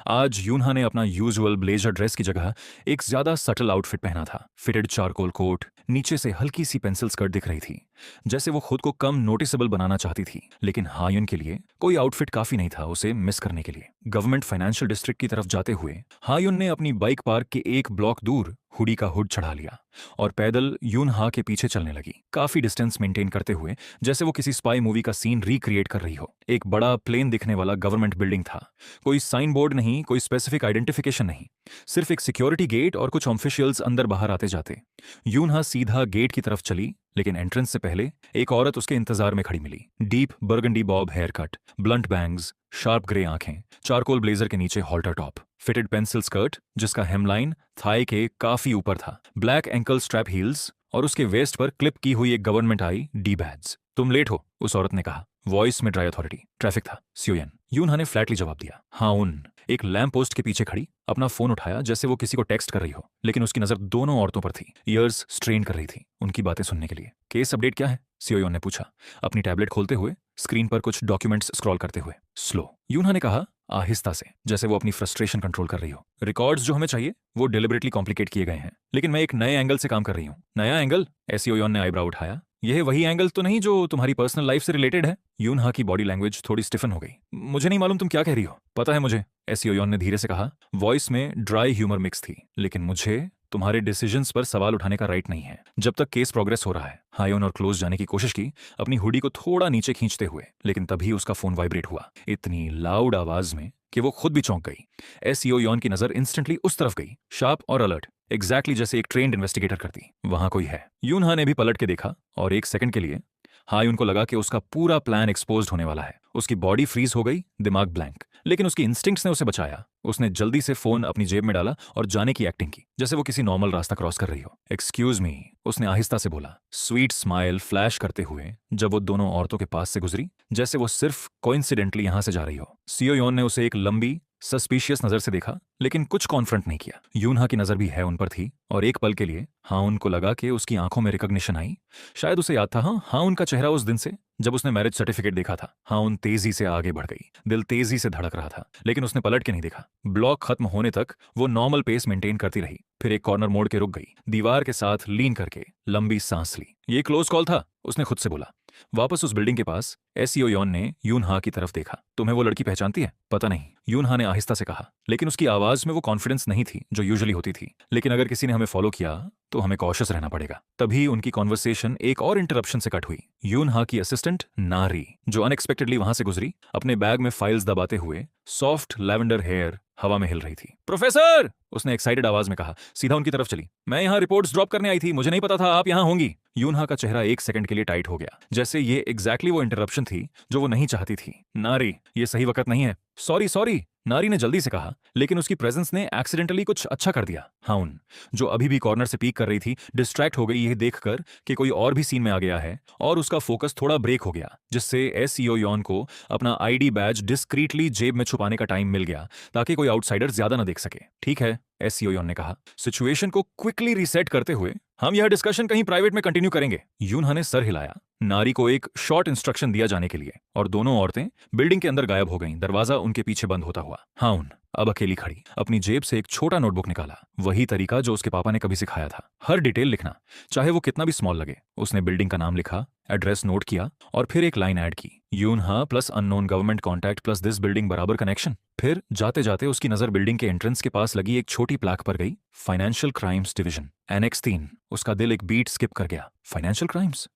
आज यूनहा ने अपना यूजुअल ब्लेजर ड्रेस की जगह एक ज्यादा सटल आउटफिट पहना था। फिटेड चारकोल कोट, नीचे से हल्की सी पेंसिल स्कर्ट दिख रही थी, जैसे वो खुद को कम नोटिसेबल बनाना चाहती थी। लेकिन हायुन के लिए कोई आउटफिट काफी नहीं था उसे मिस करने के लिए। गवर्नमेंट फाइनेंशियल डिस्ट्रिक्ट की तरफ जाते हुए हायुन ने अपनी बाइक पार्क के एक ब्लॉक दूर हुडी का हुड चढ़ा लिया और पैदल यूनहा के पीछे चलने लगी, काफी डिस्टेंस मेंटेन करते हुए, जैसे वो किसी स्पाई मूवी का सीन रिक्रिएट कर रही हो। एक बड़ा प्लेन दिखने वाला गवर्नमेंट बिल्डिंग था। कोई साइन बोर्ड नहीं, कोई स्पेसिफिक आइडेंटिफिकेशन नहीं, सिर्फ एक सिक्योरिटी गेट और कुछ ऑफिशियल्स अंदर बाहर आते जाते। यूनहा सीधा गेट की तरफ चली, लेकिन एंट्रेंस से पहले एक औरत उसके इंतजार में खड़ी मिली। Deep burgundy bob haircut, blunt bangs, sharp grey आंखें, चारकोल ब्लेजर के नीचे halter top, fitted pencil skirt जिसका हेमलाइन थाई के काफी ऊपर था, ब्लैक एंकल स्ट्रैप हील्स और उसके वेस्ट पर क्लिप की हुई एक गवर्नमेंट आई डी बैज। तुम लेट हो, उस औरत ने कहा, वॉइस में ड्राई अथॉरिटी। ट्रैफिक था, सियोयन। यूनहा ने फ्लैटली जवाब दिया। हाँ उन एक लैम्प पोस्ट के पीछे खड़ी अपना फोन उठाया जैसे वो किसी को टेक्स्ट कर रही हो, लेकिन उसकी नजर दोनों औरतों पर थी। ईयर्स स्ट्रेन कर रही थी उनकी बातें सुनने के लिए। केस अपडेट क्या है, सियोयन ने पूछा, अपनी टैबलेट खोलते हुए, स्क्रीन पर कुछ डॉक्यूमेंट्स स्क्रॉल करते हुए। स्लो, यूनहा ने कहा आहिस्ता से, जैसे वो अपनी फ्रस्ट्रेशन कंट्रोल कर रही हो। रिकॉर्ड्स जो हमें चाहिए वो डिलिबरेटली कॉम्प्लिकेट किए गए हैं, लेकिन मैं एक नए एंगल से काम कर रही हूँ। नया एंगल? एसियोयन ने आईब्राउ उठाया। यह वही एंगल तो नहीं जो तुम्हारी पर्सनल लाइफ से रिलेटेड है? यूनहा की बॉडी लैंग्वेज थोड़ी स्टिफन हो गई। मुझे नहीं मालूम तुम क्या कह रही हो। पता है मुझे, एसियोयन ने धीरे से कहा। वॉइस में ड्राई ह्यूमर मिक्स थी, लेकिन मुझे तुम्हारे डिसीजंस पर सवाल उठाने का राइट नहीं है जब तक केस प्रोग्रेस हो रहा है। हायोन और क्लोज जाने की कोशिश की, अपनी हुडी को थोड़ा नीचे खींचते हुए, लेकिन तभी उसका फोन वाइब्रेट हुआ, इतनी लाउड आवाज में कि वो खुद भी चौंक गई। एसियोयन की नजर इंस्टेंटली उस तरफ गई, शार्प और अलर्ट, एग्जैक्टली जैसे एक ट्रेन्ड इन्वेस्टिगेटर करती। वहां कोई है। यूनहा ने भी पलट के देखा और एक सेकंड के लिए हायुन को लगा कि उसका पूरा प्लान एक्सपोज्ड होने वाला है। उसकी बॉडी फ्रीज हो गई, दिमाग ब्लैंक, लेकिन उसकी इंस्टिंक्ट्स ने उसे बचाया। उसने जल्दी से फोन अपनी जेब में डाला और जाने की एक्टिंग की, जैसे वो किसी नॉर्मल रास्ता क्रॉस कर रही हो। एक्सक्यूज मी, उसने आहिस्ता से बोला, स्वीट स्माइल फ्लैश करते हुए जब वो दोनों औरतों के पास से गुजरी, जैसे वो सिर्फ कोइंसिडेंटली यहां से जा रही हो। सियोयन ने उसे एक लंबी सस्पिशियस नजर से देखा, लेकिन कुछ कॉन्फ्रंट नहीं किया। यूनहा की नजर भी है उन पर थी, और एक पल के लिए हाँ उनको लगा कि उसकी आंखों में रिकॉग्निशन आई। शायद उसे याद था हाँ उनका चेहरा उस दिन से जब उसने मैरिज सर्टिफिकेट देखा था। हाँ उन तेजी से आगे बढ़ गई, दिल तेजी से धड़क रहा था, लेकिन उसने पलट के नहीं देखा। ब्लॉक खत्म होने तक वो नॉर्मल पेस मेंटेन करती रही, फिर एक कॉर्नर मोड़ के रुक गई, दीवार के साथ लीन करके लंबी सांस ली। ये क्लोज कॉल था, उसने खुद से बोला। वापस उस बिल्डिंग के पास एसियोयन ने यूनहा की तरफ देखा। तुम्हें वो लड़की पहचानती है? पता नहीं, यूनहा ने आहिस्ता से कहा, लेकिन उसकी आवाज में वो कॉन्फिडेंस नहीं थी जो यूजुअली होती थी। लेकिन अगर किसी ने हमें फॉलो किया तो हमें कॉशियस रहना पड़ेगा। तभी उनकी कॉन्वर्सेशन एक और इंटरप्शन से कट हुई। यूनहा की असिस्टेंट नारी, जो अनएक्सपेक्टेडली वहां से गुजरी, अपने बैग में फाइल्स दबाते हुए, सॉफ्ट लैवेंडर हेयर हवा में हिल रही थी। प्रोफेसर, उसने एक्साइटेड आवाज में कहा, सीधा उनकी तरफ चली। मैं यहाँ रिपोर्ट्स ड्रॉप करने आई थी, मुझे नहीं पता था आप यहाँ होंगी। यूनहा का चेहरा एक सेकंड के लिए टाइट हो गया, जैसे ये एग्जैक्टली वो इंटरप्शन थी जो वो नहीं चाहती थी। नारी, ये सही वक्त नहीं है। सॉरी सॉरी, नारी ने जल्दी से कहा, लेकिन उसकी प्रेजेंस ने एक्सीडेंटली कुछ अच्छा कर दिया। हाउन, जो अभी भी कॉर्नर से पीक कर रही थी, डिस्ट्रैक्ट हो गई यह देखकर कि कोई और भी सीन में आ गया है, और उसका फोकस थोड़ा ब्रेक हो गया, जिससे एसियोयन को अपना आईडी बैज डिस्क्रीटली जेब में छुपाने का टाइम मिल गया ताकि कोई आउटसाइडर ज्यादा न देख सके। ठीक है, एसियोयन ने कहा, सिचुएशन को क्विकली रीसेट करते हुए, हम यह डिस्कशन कहीं प्राइवेट में कंटिन्यू करेंगे। यूनहा ने सर हिलाया, नारी को एक शॉर्ट इंस्ट्रक्शन दिया जाने के लिए, और दोनों औरतें बिल्डिंग के अंदर गायब हो गईं, दरवाजा उनके पीछे बंद होता हुआ। हाउन अब अकेली खड़ी, अपनी जेब से एक छोटा नोटबुक निकाला, वही तरीका जो उसके पापा ने कभी सिखाया था, हर डिटेल लिखना, चाहे वो कितना भी स्मॉल लगे। उसने बिल्डिंग का नाम लिखा, एड्रेस नोट किया, और फिर एक लाइन ऐड की, Yoonha plus unknown government contact plus this building बराबर कनेक्शन। फिर जाते जाते उसकी नजर बिल्डिंग के एंट्रेंस के पास लगी एक छोटी प्लाक पर गई, फाइनेंशियल क्राइम्स डिवीजन, एनेक्स 3। उसका दिल एक बीट स्किप कर गया। Financial crimes?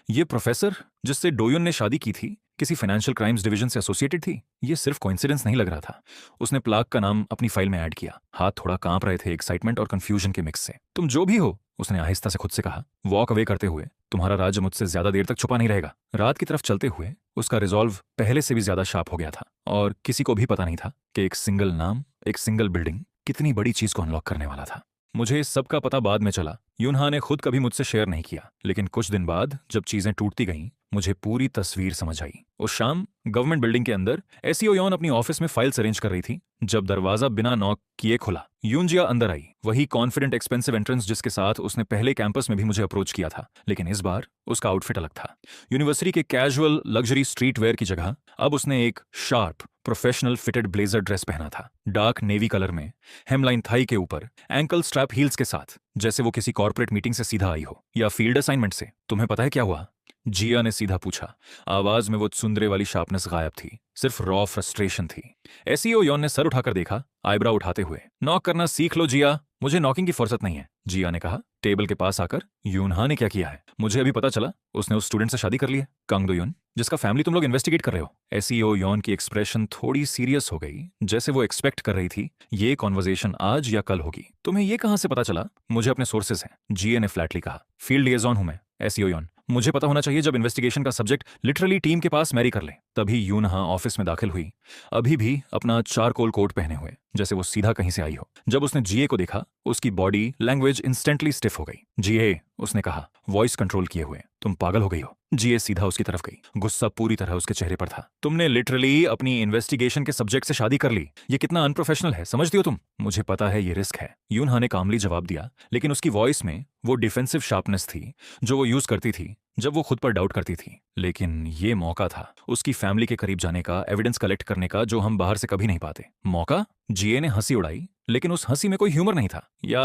ये प्रोफेसर जिससे डोयुन ने शादी की थी, किसी फाइनेंशियल क्राइम्स डिवीजन से एसोसिएटेड थी? ये सिर्फ कोइंसिडेंस नहीं लग रहा था। उसने प्लाक का नाम अपनी फाइल में ऐड किया, हाथ थोड़ा कांप रहे थे एक्साइटमेंट और कंफ्यूजन के मिक्स से। तुम जो भी हो, उसने आहिस्ता से खुद से कहा, वॉक अवे करते हुए तुम्हारा राज मुझसे ज्यादा देर तक छुपा नहीं रहेगा। रात की तरफ चलते हुए उसका रिजॉल्व पहले से भी ज्यादा शार्प हो गया था और किसी को भी पता नहीं था कि एक सिंगल नाम, एक सिंगल बिल्डिंग कितनी बड़ी चीज को अनलॉक करने वाला था। मुझे इस सब का पता बाद में चला। यूनहा ने खुद कभी मुझसे शेयर नहीं किया, लेकिन कुछ दिन बाद जब चीजें टूटती गईं, मुझे पूरी तस्वीर समझ आई। उस शाम गवर्नमेंट बिल्डिंग के अंदर एसीओ यॉन अपनी ऑफिस में फाइल्स अरेंज कर रही थी जब दरवाजा बिना नॉक किए खुला। यूनजिया अंदर आई, वही कॉन्फिडेंट एक्सपेंसिव एंट्रेंस जिसके साथ उसने पहले कैंपस में भी मुझे अप्रोच किया था, लेकिन इस बार उसका आउटफिट अलग था। यूनिवर्सिटी के कैजुअल लग्जरी स्ट्रीट वेयर की जगह अब उसने एक sharp professional fitted blazer dress पहना था, डार्क नेवी कलर में, हेमलाइन थाई के ऊपर, एंकल स्ट्रैप हील्स के साथ, जैसे वो किसी कॉर्पोरेट मीटिंग से सीधा आई हो या फील्ड असाइनमेंट से। तुम्हें पता है क्या हुआ? जिया ने सीधा पूछा। आवाज में वो सुंदरे वाली शार्पनेस गायब थी, सिर्फ रॉ फ्रस्ट्रेशन थी। एसीओ यॉन ने सर उठाकर देखा, आईब्रो उठाते हुए। नॉक करना सीख लो जिया, मुझे नॉकिंग की फुर्सत नहीं है, जिया ने कहा। टेबल के पास आकर यूनहा ने क्या किया है? मुझे अभी पता चला उसने उस स्टूडेंट से शादी कर ली है, कांग दो यून, जिसका फैमिली तुम लोग इन्वेस्टिगेट कर रहे हो। एसीओ यॉन की एक्सप्रेशन थोड़ी सीरियस हो गई, जैसे वो एक्सपेक्ट कर रही थी ये कॉन्वर्जेशन आज या कल होगी। तुम्हें ये कहां से पता चला? मुझे अपने सोर्सेज हैं, जिया ने फ्लैटली कहा। फील्ड लिएजॉन हूं मैं, एसीओ यॉन, मुझे पता होना चाहिए जब इन्वेस्टिगेशन का सब्जेक्ट लिटरली टीम के पास मैरी कर ले। तभी यूनहा ऑफिस में दाखिल हुई, अभी भी अपना चारकोल कोट पहने हुए, जैसे वो सीधा कहीं से आई हो। जब उसने जीए को देखा, उसकी बॉडी लैंग्वेज इंस्टेंटली स्टिफ हो गई। जीए, उसने कहा, वॉइस कंट्रोल किए हुए, तुम पागल हो गई हो। जीए सीधा उसकी तरफ गई, गुस्सा पूरी तरह उसके चेहरे पर था। तुमने लिटरली अपनी इन्वेस्टिगेशन के सब्जेक्ट से शादी कर ली, ये कितना अनप्रोफेशनल है, समझती हो तुम? मुझे पता है ये रिस्क है, यूनहा ने कामली जवाब दिया, लेकिन उसकी वॉइस में वो डिफेंसिव शार्पनेस थी जो वो यूज करती थी जब वो खुद पर डाउट करती थी। लेकिन ये मौका था उसकी फैमिली के करीब जाने का, एविडेंस कलेक्ट करने का, जो हम बाहर से कभी नहीं पाते। मौका? जीए ने हंसी उड़ाई, लेकिन उस हंसी में कोई ह्यूमर नहीं था। या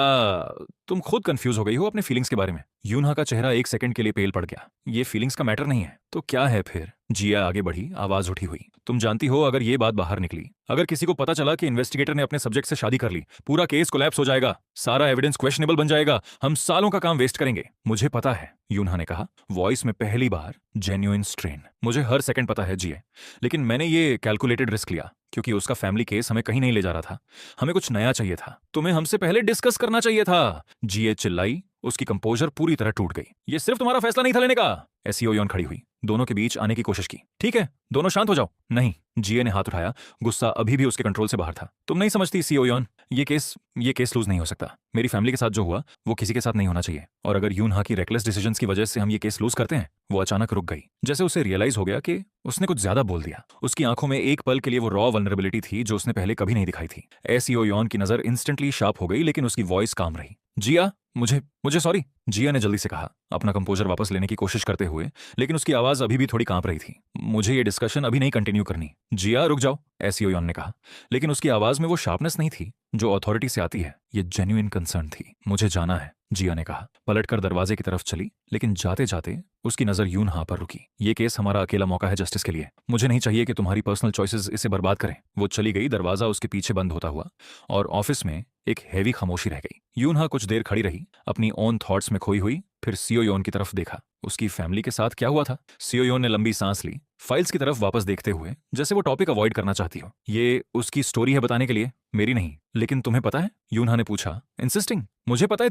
तुम खुद कंफ्यूज हो गई हो अपने फीलिंग्स के बारे में? यूनहा का चेहरा एक सेकंड के लिए पेल पड़ गया। ये फीलिंग्स का मैटर नहीं है तो क्या है फिर? जिया आगे बढ़ी, आवाज उठी हुई। तुम जानती हो अगर ये बात बाहर निकली, अगर किसी को पता चला कि इन्वेस्टिगेटर ने अपने सब्जेक्ट से शादी कर ली, पूरा केस कोलैप्स हो जाएगा, सारा एविडेंस क्वेश्चनेबल बन जाएगा, हम सालों का काम वेस्ट करेंगे। मुझे पता है, यूनहा ने कहा, वॉइस में पहली बार जेन्युइन स्ट्रेन। मुझे हर सेकंड पता है जिए, लेकिन मैंने ये कैलकुलेटेड रिस्क लिया क्योंकि उसका फैमिली केस हमें कहीं नहीं ले जा रहा था। हमें कुछ नया चाहिए था, तुम्हें हमसे पहले डिस्कस करना चाहिए था। जिए चिल्लाई, उसकी कंपोजर पूरी तरह टूट गई। ये सिर्फ तुम्हारा फैसला नहीं था लेने का। एसीओ यॉन खड़ी हुई, दोनों के बीच आने की कोशिश की। ठीक है, दोनों शांत हो जाओ। नहीं, जिए ने हाथ उठाया, गुस्सा अभी भी उसके कंट्रोल से बाहर था। तुम नहीं समझती सीओ यॉन, ये केस लूज नहीं हो सकता। मेरी फैमिली के साथ जो हुआ वो किसी के साथ नहीं होना चाहिए, और अगर यूनहा की रेकलेस डिसीजंस की वजह से हम ये केस लूज करते हैं। वो अचानक रुक गई, जैसे उसे रियलाइज हो गया कि उसने कुछ ज्यादा बोल दिया। उसकी आंखों में एक पल के लिए वो रॉ वल्नरेबिलिटी थी जो उसने पहले कभी नहीं दिखाई थी। एसीओ यॉन की नजर इंस्टेंटली शार्प हो गई, लेकिन उसकी वॉइस काम रही। जिया, मुझे सॉरी, जिया ने जल्दी से कहा, अपना कंपोजर वापस लेने की कोशिश करते हुए, लेकिन उसकी आवाज अभी भी थोड़ी कांप रही थी। मुझे ये डिस्कशन अभी नहीं कंटिन्यू करनी। जिया रुक जाओ, एसीओ यॉन ने कहा, लेकिन उसकी आवाज में वो शार्पनेस नहीं थी जो अथॉरिटी से आती है। ये जेन्युइन कंसर्न थी। मुझे जाना है, जिया ने कहा, पलटकर दरवाजे की तरफ चली, लेकिन जाते जाते उसकी नजर यूनहा पर रुकी। ये केस हमारा अकेला मौका है जस्टिस के लिए, मुझे नहीं चाहिए कि तुम्हारी पर्सनल चॉइसेस इसे बर्बाद करें। वो चली गई, दरवाजा उसके पीछे बंद होता हुआ, और ऑफिस में एक हैवी खामोशी रह गई। यूनहा कुछ देर खड़ी रही, अपनी ओन थॉट्स में खोई हुई, फिर सीओ योन की तरफ देखा। उसकी फैमिली के साथ क्या हुआ था? सीओ योन ने लंबी सांस ली, फाइल्स की तरफ वापस देखते हुए, जैसे वो टॉपिक अवॉइड करना चाहती हो। ये उसकी स्टोरी है बताने के लिए, मेरी नहीं। लेकिन तुम्हें पता है? यूनहा ने पूछा, इंसिस्टिंग। मुझे पता है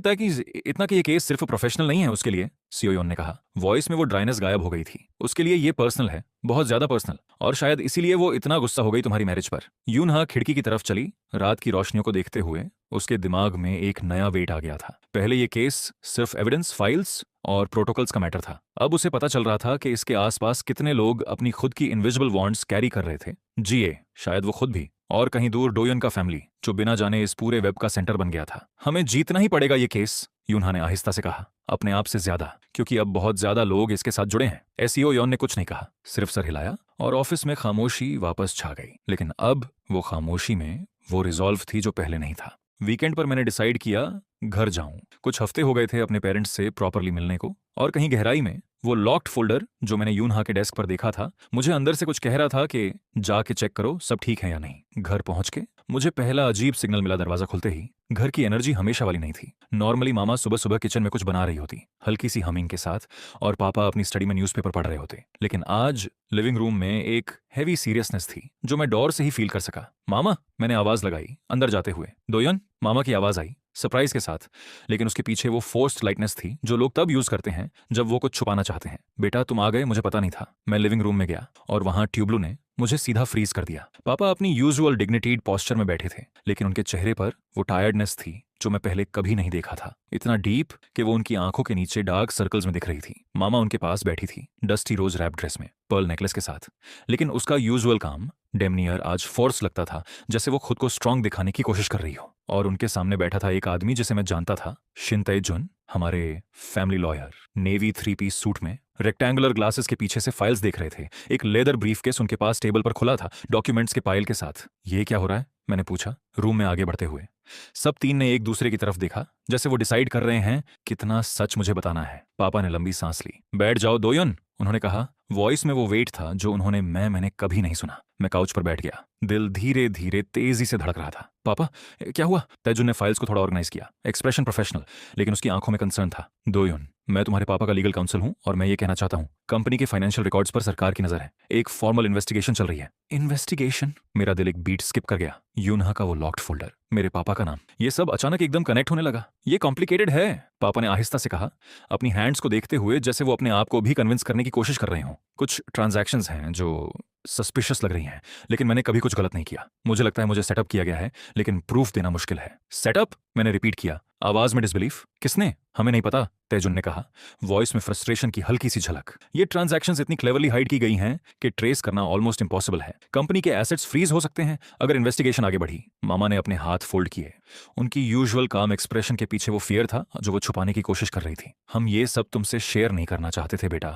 इतना कि ये केस सिर्फ प्रोफेशनल नहीं है उसके लिए, सीओ योन ने कहा। वॉइस में वो ड्राइनेस गायब हो गई थी। उसके लिए ये पर्सनल है, बहुत ज्यादा पर्सनल, और शायद इसीलिए वो इतना गुस्सा हो गई तुम्हारी मैरिज पर। यूनहा खिड़की की तरफ चली, रात की रोशनियों को देखते हुए उसके दिमाग में एक नया वेट आ गया था। पहले ये केस सिर्फ एविडेंस, फाइल्स और प्रोटोकॉल्स का मैटर था। अब उसे पता चल रहा था कि इसके आसपास कितने लोग अपनी खुद की इनविजिबल वांट्स कैरी कर रहे थे। जिए, शायद वो खुद भी, और कहीं दूर डोयन का फैमिली, जो बिना जाने इस पूरे वेब का सेंटर बन गया था। हमें जीतना ही पड़ेगा ये केस, यूनहा ने आहिस्ता से कहा, अपने आप से ज्यादा, क्योंकि अब बहुत ज्यादा लोग इसके साथ जुड़े हैं। एसीओ योन ने कुछ नहीं कहा, सिर्फ सर हिलाया, और ऑफिस में खामोशी वापस छा गई। लेकिन अब वो खामोशी में वो रिजॉल्व थी जो पहले नहीं था। वीकेंड पर मैंने डिसाइड किया घर जाऊं। कुछ हफ्ते हो गए थे अपने पेरेंट्स से प्रॉपरली मिलने को, और कहीं गहराई में वो लॉक्ड फोल्डर जो मैंने यूनहा के डेस्क पर देखा था, मुझे अंदर से कुछ कह रहा था कि जाके चेक करो सब ठीक है या नहीं। घर पहुंच के मुझे पहला अजीब सिग्नल मिला दरवाजा खुलते ही। घर की एनर्जी हमेशा वाली नहीं थी। नॉर्मली मामा सुबह सुबह किचन में कुछ बना रही होती, हल्की सी हमिंग के साथ, और पापा अपनी स्टडी में न्यूज़पेपर पढ़ रहे होते। लेकिन आज लिविंग रूम में एक हैवी सीरियसनेस थी जो मैं डोर से ही फील कर सका। मामा, मैंने आवाज लगाई अंदर जाते हुए। दोयन, मामा की आवाज आई। सरप्राइज के साथ, लेकिन उसके पीछे वो फोर्स्ड लाइटनेस थी जो लोग तब यूज करते हैं जब वो कुछ छुपाना चाहते हैं। बेटा तुम आ गए, मुझे पता नहीं था। मैं लिविंग रूम में गया और वहां ट्यूबलू ने मुझे सीधा फ्रीज कर दिया। पापा अपनी यूजुअल डिग्निटीड पोस्चर में बैठे थे, लेकिन उनके चेहरे पर वो टायर्डनेस थी जो मैं पहले कभी नहीं देखा था, इतना डीप कि वो उनकी आंखों के नीचे डार्क सर्कल्स में दिख रही थी। मामा उनके पास बैठी थी, डस्टी रोज रैप ड्रेस में, पर्ल नेकलेस के साथ, लेकिन उसका यूजुअल काम डेमनियर आज फोर्स लगता था, जैसे वो खुद को स्ट्रांग दिखाने की कोशिश कर रही हो। और उनके सामने बैठा था एक आदमी जिसे मैं जानता था, शिन तय-जुन, हमारे family lawyer, navy 3 piece suit में, रेक्टेंगुलर ग्लासेस के पीछे से फाइल्स देख रहे थे। एक लेदर ब्रीफकेस उनके पास टेबल पर खुला था, डॉक्यूमेंट्स के पाइल के साथ। ये क्या हो रहा है, मैंने पूछा रूम में आगे बढ़ते हुए। सब तीन ने एक दूसरे की तरफ देखा, जैसे वो डिसाइड कर रहे हैं कितना सच मुझे बताना है। पापा ने लंबी सांस ली। बैठ जाओ दोयुन, उन्होंने कहा। वॉइस में वो वेट था जो उन्होंने मैंने कभी नहीं सुना। मैं काउच पर बैठ गया, दिल धीरे धीरे तेजी से धड़क रहा था। पापा क्या हुआ? तैजुन ने फाइल्स को थोड़ा ऑर्गेनाइज किया, एक्सप्रेशन प्रोफेशनल, लेकिन उसकी आंखों में कंसर्न था। दोयुन, मैं तुम्हारे पापा का लीगल काउंसिल हूं और मैं ये कहना चाहता हूं, कंपनी के फाइनेंशियल रिकॉर्ड्स पर सरकार की नजर है। एक फॉर्मल इन्वेस्टिगेशन चल रही है। इन्वेस्टिगेशन? मेरा दिल एक बीट स्किप कर गया। यूनहा का वो लॉक्ड फोल्डर, मेरे पापा का नाम, ये सब अचानक एकदम कनेक्ट होने लगा। ये कॉम्प्लिकेटेड है, पापा ने आहिस्ता से कहा, अपनी हैंड्स को देखते हुए जैसे वो अपने आप को भी कन्विंस करने की कोशिश कर रहे हों। कुछ ट्रांजैक्शंस हैं जो सस्पिशियस लग रही हैं, लेकिन मैंने कभी कुछ गलत नहीं किया। मुझे लगता है मुझे सेटअप किया गया है, लेकिन प्रूफ देना मुश्किल है। सेटअप? मैंने रिपीट किया, आवाज में डिसबिलीफ। किसने? हमें नहीं पता, तैजुन ने कहा, वॉइस में फ्रस्ट्रेशन की हल्की सी झलक। ये ट्रांजैक्शंस इतनी क्लेवरली हाइड की गई हैं कि ट्रेस करना ऑलमोस्ट इम्पॉसिबल है। कंपनी के एसेट्स फ्रीज हो सकते हैं अगर इन्वेस्टिगेशन आगे बढ़ी। मामा ने अपने हाथ फोल्ड किए। उनकी यूजुअल काम एक्सप्रेशन के पीछे वो फियर था जो वो छुपाने की कोशिश कर रही थी। हम ये सब तुमसे शेयर नहीं करना चाहते थे बेटा,